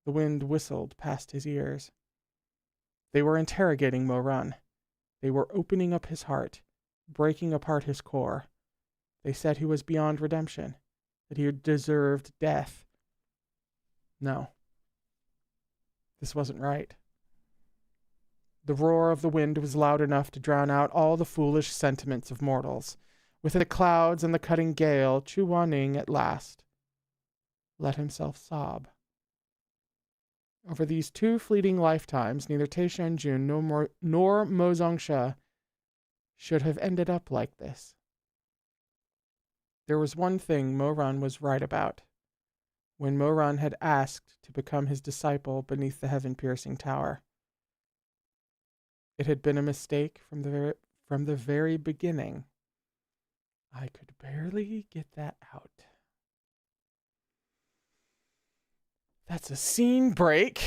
The wind whistled past his ears. They were interrogating Mo Run. They were opening up his heart, breaking apart his core. They said he was beyond redemption, that he deserved death. No. This wasn't right. The roar of the wind was loud enough to drown out all the foolish sentiments of mortals. With the clouds and the cutting gale, Chu Wanning at last let himself sob. Over these 2 fleeting lifetimes, neither Taishan Jun nor Mo Zongsha should have ended up like this. There was one thing Moran was right about. When Moran had asked to become his disciple beneath the heaven-piercing tower, it had been a mistake from the very beginning. I could barely get that out. That's a scene break.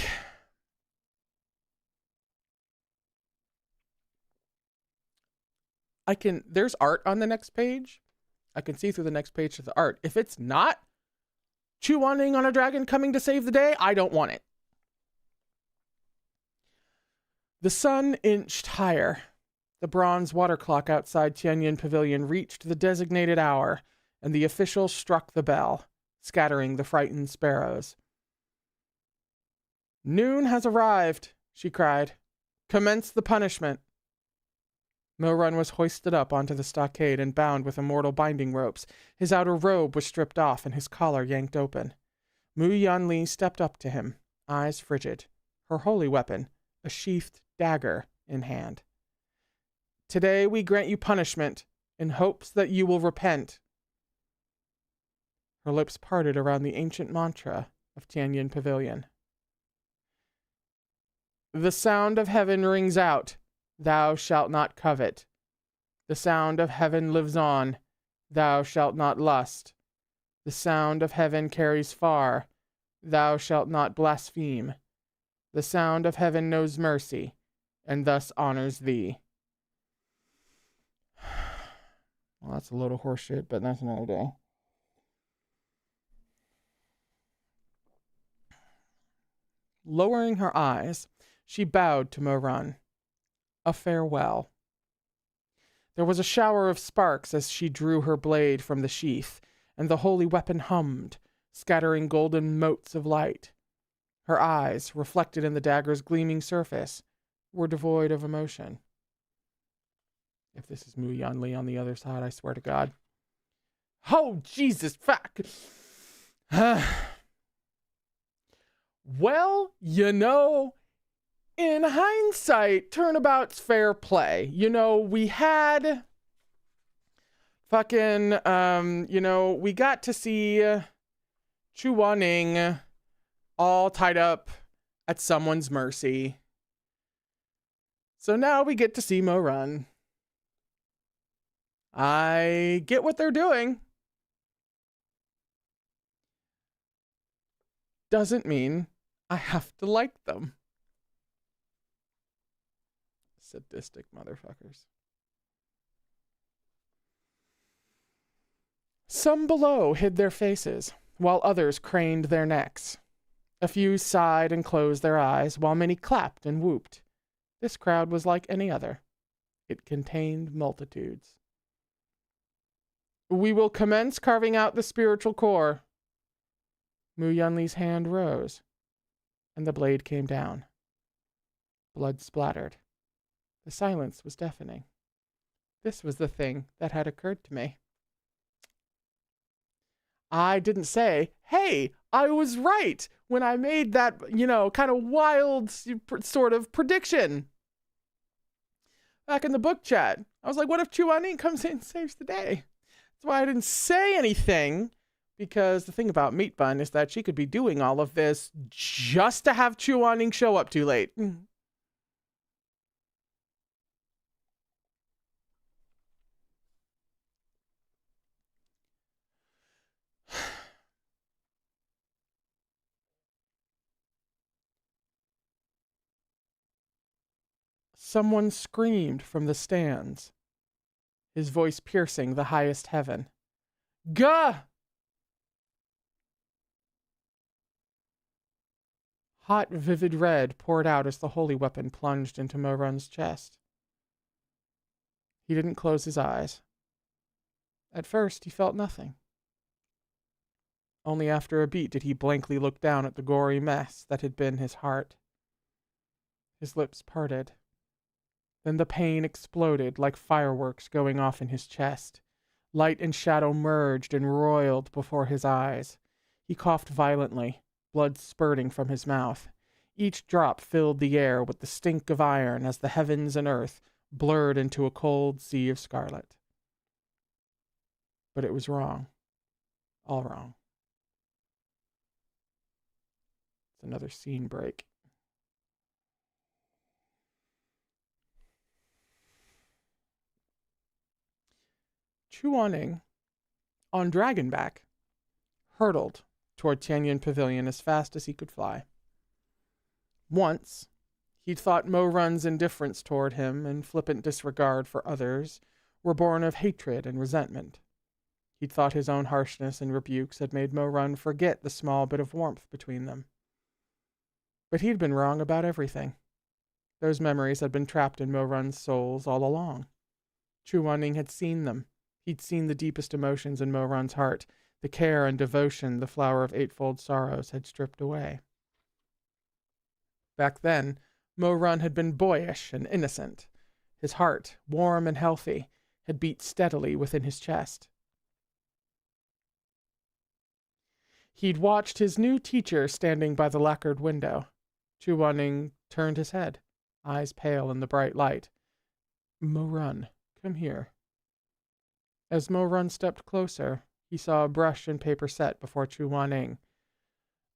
There's art on the next page. I can see through the next page to the art. If it's not Chu-Wan-Ning on a dragon coming to save the day, I don't want it. The sun inched higher. The bronze water clock outside Tianyin Pavilion reached the designated hour, and the official struck the bell, scattering the frightened sparrows. "Noon has arrived," she cried. "Commence the punishment." Moran was hoisted up onto the stockade and bound with immortal binding ropes. His outer robe was stripped off and his collar yanked open. Mu Yanli stepped up to him, eyes frigid, her holy weapon, a sheathed dagger, in hand. "Today we grant you punishment, in hopes that you will repent." Her lips parted around the ancient mantra of Tianyin Pavilion. "The sound of heaven rings out. Thou shalt not covet. The sound of heaven lives on. Thou shalt not lust. The sound of heaven carries far. Thou shalt not blaspheme. The sound of heaven knows mercy, and thus honors thee." Well, that's a load of horse shit, but that's another day. Lowering her eyes, she bowed to Moran. A farewell. There was a shower of sparks as she drew her blade from the sheath, and the holy weapon hummed, scattering golden motes of light. Her eyes, reflected in the dagger's gleaming surface, were devoid of emotion. If this is Mu Yanli on the other side, I swear to God. Oh, Jesus, fuck! Well, in hindsight, turnabout's fair play. We had fucking, we got to see Chu-Wan-Ning all tied up at someone's mercy. So now we get to see Moran. I get what they're doing. Doesn't mean I have to like them. Sadistic motherfuckers. Some below hid their faces, while others craned their necks. A few sighed and closed their eyes, while many clapped and whooped. This crowd was like any other. It contained multitudes. "We will commence carving out the spiritual core." Mu Yanli's hand rose, and the blade came down. Blood splattered. The silence was deafening. This was the thing that had occurred to me. I didn't say, hey, I was right when I made that, kind of wild sort of prediction. Back in the book chat, I was like, what if Chu-Wan-Ning comes in and saves the day? That's why I didn't say anything, because the thing about Meat Bun is that she could be doing all of this just to have Chu-Wan-Ning show up too late. Someone screamed from the stands, his voice piercing the highest heaven. Gah! Hot, vivid red poured out as the holy weapon plunged into Moran's chest. He didn't close his eyes. At first, he felt nothing. Only after a beat did he blankly look down at the gory mess that had been his heart. His lips parted. Then the pain exploded like fireworks going off in his chest. Light and shadow merged and roiled before his eyes. He coughed violently, blood spurting from his mouth. Each drop filled the air with the stink of iron as the heavens and earth blurred into a cold sea of scarlet. But it was wrong. All wrong. It's another scene break. Chuaning, on Dragonback, hurtled toward Tianyin Pavilion as fast as he could fly. Once, he'd thought Mo Run's indifference toward him and flippant disregard for others were born of hatred and resentment. He'd thought his own harshness and rebukes had made Mo Run forget the small bit of warmth between them. But he'd been wrong about everything. Those memories had been trapped in Mo Run's souls all along. Chuaning had seen them. He'd seen the deepest emotions in Mo Run's heart, the care and devotion the flower of eightfold sorrows had stripped away. Back then, Mo Run had been boyish and innocent. His heart, warm and healthy, had beat steadily within his chest. He'd watched his new teacher standing by the lacquered window. Chuaning turned his head, eyes pale in the bright light. "Mo Run, come here." As Mo Run stepped closer, he saw a brush and paper set before Chuaning,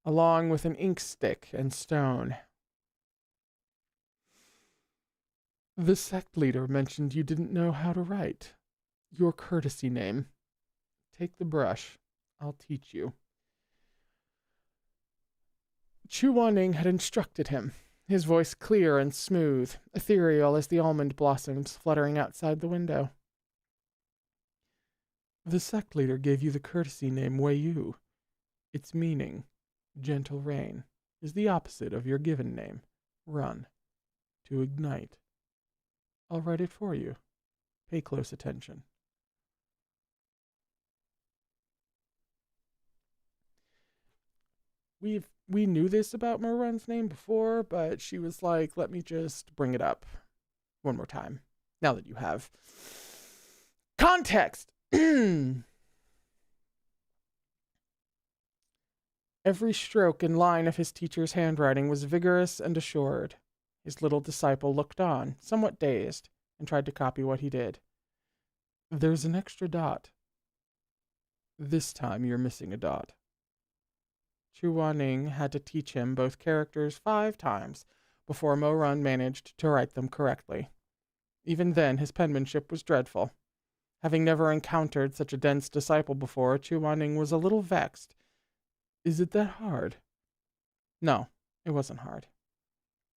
along with an ink stick and stone. "The sect leader mentioned you didn't know how to write. Your courtesy name. Take the brush. I'll teach you." Chuaning had instructed him, his voice clear and smooth, ethereal as the almond blossoms fluttering outside the window. "The sect leader gave you the courtesy name Weiyu. Its meaning, gentle rain, is the opposite of your given name, Run, to ignite. I'll write it for you. Pay close attention." We knew this about Mo Run's name before, but she was like, let me just bring it up one more time, now that you have context. Every stroke and line of his teacher's handwriting was vigorous and assured. His little disciple looked on, somewhat dazed, and tried to copy what he did. "There's an extra dot. This time you're missing a dot." Chuaning had to teach him both characters 5 times before Mo Run managed to write them correctly. Even then, his penmanship was dreadful. Having never encountered such a dense disciple before, Chuaning was a little vexed. "Is it that hard?" No, it wasn't hard.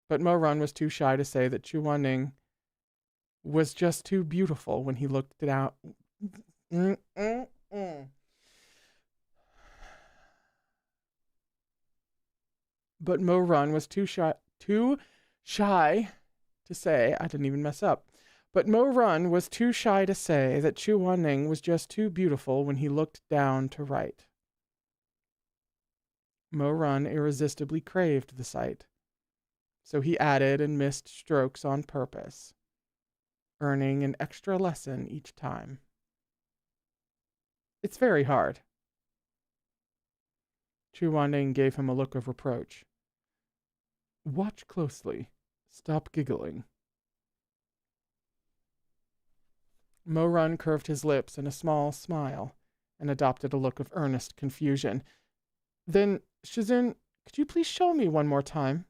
But Mo Run was too shy to say that Chuaning was just too beautiful when he looked it out. But Mo Run was too shy to say, I didn't even mess up. But Mo Run was too shy to say that Chuaning was just too beautiful when he looked down to write. Mo Run irresistibly craved the sight. So he added and missed strokes on purpose, earning an extra lesson each time. "It's very hard." Chuaning gave him a look of reproach. "Watch closely. Stop giggling." Mo Run curved his lips in a small smile and adopted a look of earnest confusion. "Then, Shizun, could you please show me one more time?"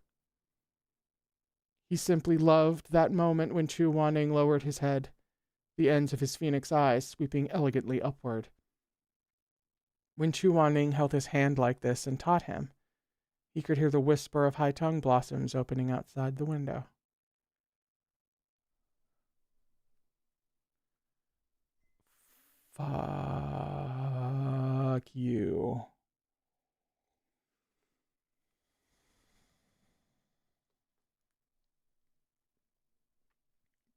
He simply loved that moment when Chuaning lowered his head, the ends of his phoenix eyes sweeping elegantly upward. When Chuaning held his hand like this and taught him, he could hear the whisper of high-tongue blossoms opening outside the window. Fuck you.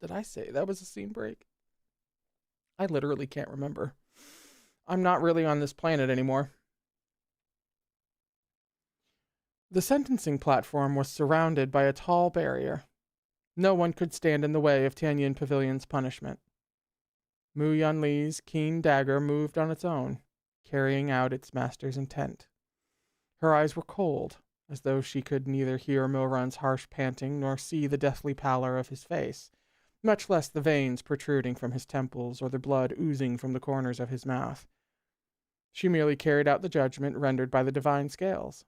Did I say that was a scene break? I literally can't remember. I'm not really on this planet anymore. The sentencing platform was surrounded by a tall barrier. No one could stand in the way of Tianyin Pavilion's punishment. Mu Yanli's keen dagger moved on its own, carrying out its master's intent. Her eyes were cold, as though she could neither hear Milrun's harsh panting nor see the deathly pallor of his face, much less the veins protruding from his temples or the blood oozing from the corners of his mouth. She merely carried out the judgment rendered by the divine scales.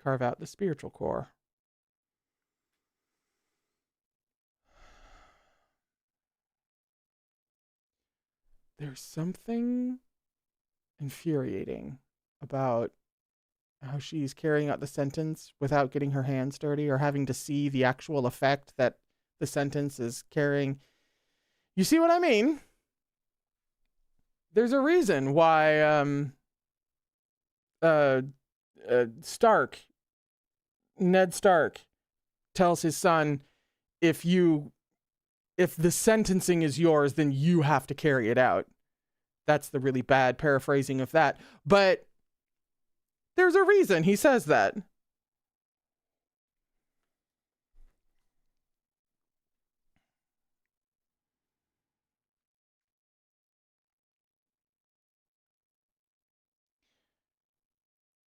Carve out the spiritual core. There's something infuriating about how she's carrying out the sentence without getting her hands dirty or having to see the actual effect that the sentence is carrying. You see what I mean? There's a reason why Ned Stark tells his son, if the sentencing is yours, then you have to carry it out. That's the really bad paraphrasing of that. But there's a reason he says that.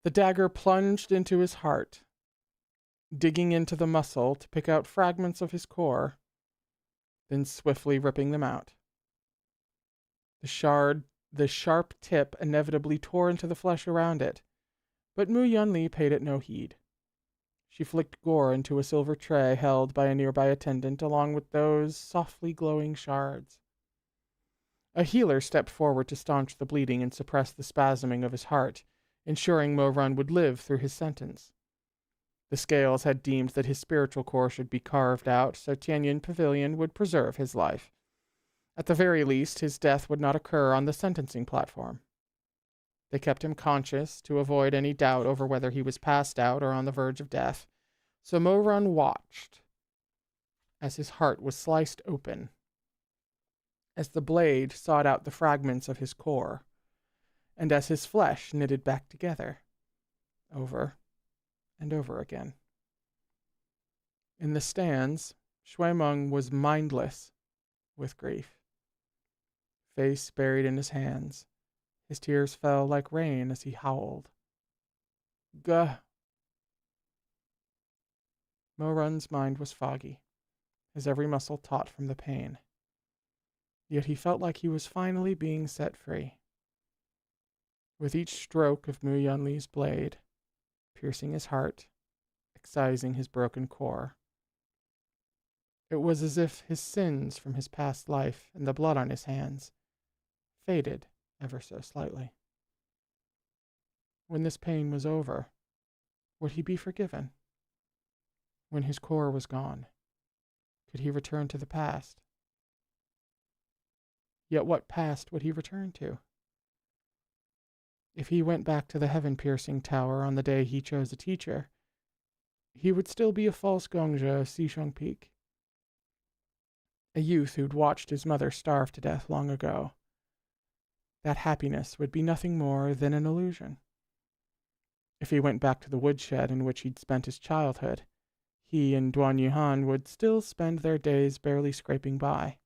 The dagger plunged into his heart, digging into the muscle to pick out fragments of his core, then swiftly ripping them out. The sharp tip inevitably tore into the flesh around it, but Mu Yunli paid it no heed. She flicked gore into a silver tray held by a nearby attendant along with those softly glowing shards. A healer stepped forward to staunch the bleeding and suppress the spasming of his heart, ensuring Mo-Run would live through his sentence. The scales had deemed that his spiritual core should be carved out, so Tianyin Pavilion would preserve his life. At the very least, his death would not occur on the sentencing platform. They kept him conscious to avoid any doubt over whether he was passed out or on the verge of death, so Mo-Run watched as his heart was sliced open, as the blade sought out the fragments of his core, and as his flesh knitted back together, over and over again. In the stands, Shui Meng was mindless with grief. Face buried in his hands, his tears fell like rain as he howled. Gah! Mo-Run's mind was foggy, his every muscle taut from the pain. Yet he felt like he was finally being set free. With each stroke of Mu Yunli's blade, piercing his heart, excising his broken core, it was as if his sins from his past life and the blood on his hands faded ever so slightly. When this pain was over, would he be forgiven? When his core was gone, could he return to the past? Yet what past would he return to? If he went back to the heaven-piercing tower on the day he chose a teacher, he would still be a false Gongja of Xisheng Peak, a youth who'd watched his mother starve to death long ago. That happiness would be nothing more than an illusion. If he went back to the woodshed in which he'd spent his childhood, he and Duan Yuhan would still spend their days barely scraping by.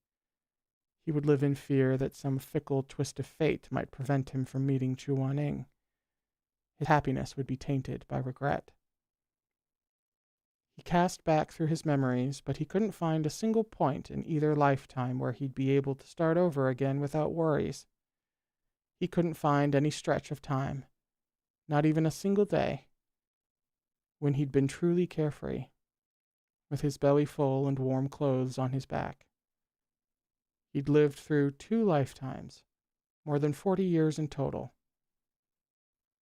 He would live in fear that some fickle twist of fate might prevent him from meeting Chu Waning. His happiness would be tainted by regret. He cast back through his memories, but he couldn't find a single point in either lifetime where he'd be able to start over again without worries. He couldn't find any stretch of time, not even a single day, when he'd been truly carefree, with his belly full and warm clothes on his back. He'd lived through 2 lifetimes, more than 40 years in total,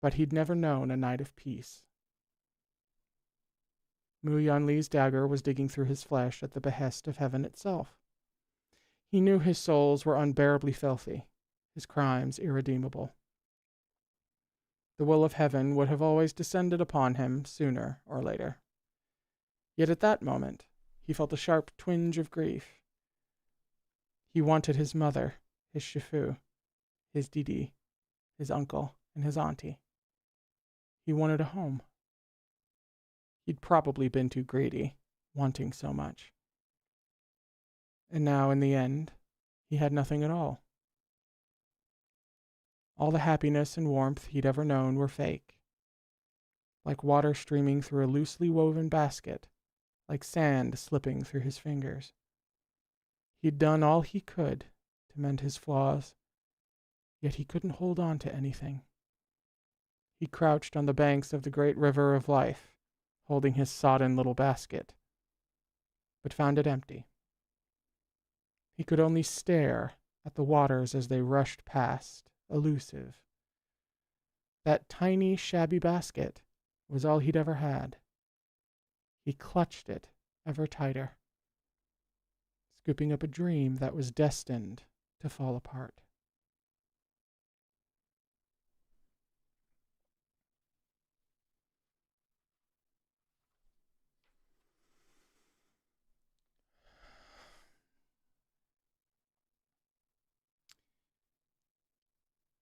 but he'd never known a night of peace. Mu Yunli's dagger was digging through his flesh at the behest of heaven itself. He knew his souls were unbearably filthy, his crimes irredeemable. The will of heaven would have always descended upon him sooner or later. Yet at that moment, he felt a sharp twinge of grief. He wanted his mother, his Shifu, his Didi, his uncle, and his auntie. He wanted a home. He'd probably been too greedy, wanting so much. And now, in the end, he had nothing at all. All the happiness and warmth he'd ever known were fake. like water streaming through a loosely woven basket, like sand slipping through his fingers. He'd done all he could to mend his flaws, yet he couldn't hold on to anything. He crouched on the banks of the great river of life, holding his sodden little basket, but found it empty. He could only stare at the waters as they rushed past, elusive. That tiny, shabby basket was all he'd ever had. He clutched it ever tighter, scooping up a dream that was destined to fall apart.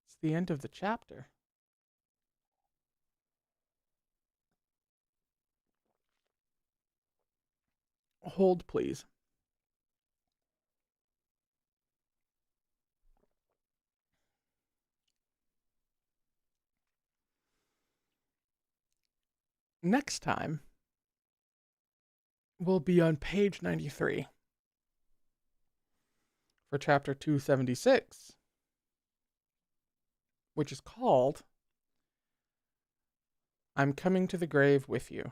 It's the end of the chapter. Hold, please. Next time, we'll be on page 93 for chapter 276, which is called I'm Coming to the Grave with You.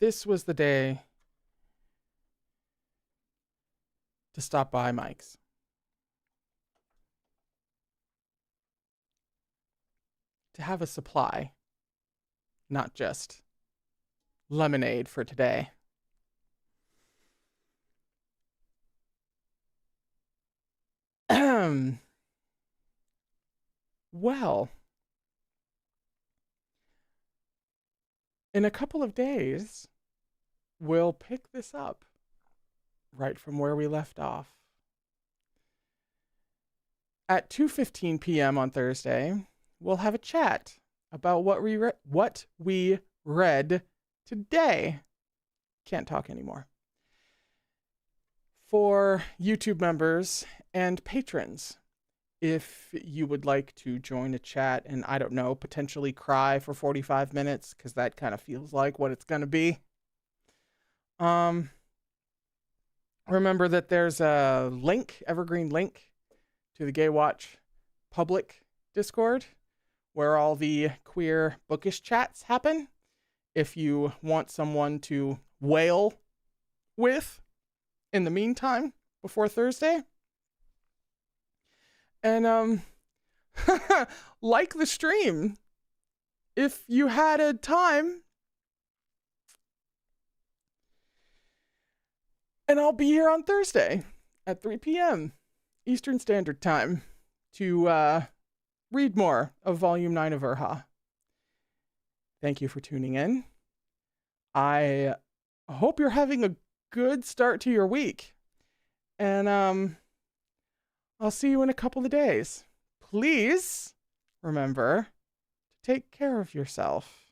This was the day to stop by Mike's. To have a supply, not just lemonade for today. Well, in a couple of days, we'll pick this up right from where we left off. At 2:15 p.m. on Thursday, we'll have a chat about what we read today. Can't talk anymore. For YouTube members and patrons, if you would like to join a chat and, I don't know, potentially cry for 45 minutes, because that kind of feels like what it's going to be. Remember that there's a link, evergreen link, to the Gaywatch public Discord, where all the queer bookish chats happen. If you want someone to wail with in the meantime, before Thursday. And, like the stream, if you had a time. And I'll be here on Thursday at 3 p.m. Eastern Standard Time to read more of Volume 9 of Erha. Thank you for tuning in. I hope you're having a good start to your week. And I'll see you in a couple of days. Please remember to take care of yourself.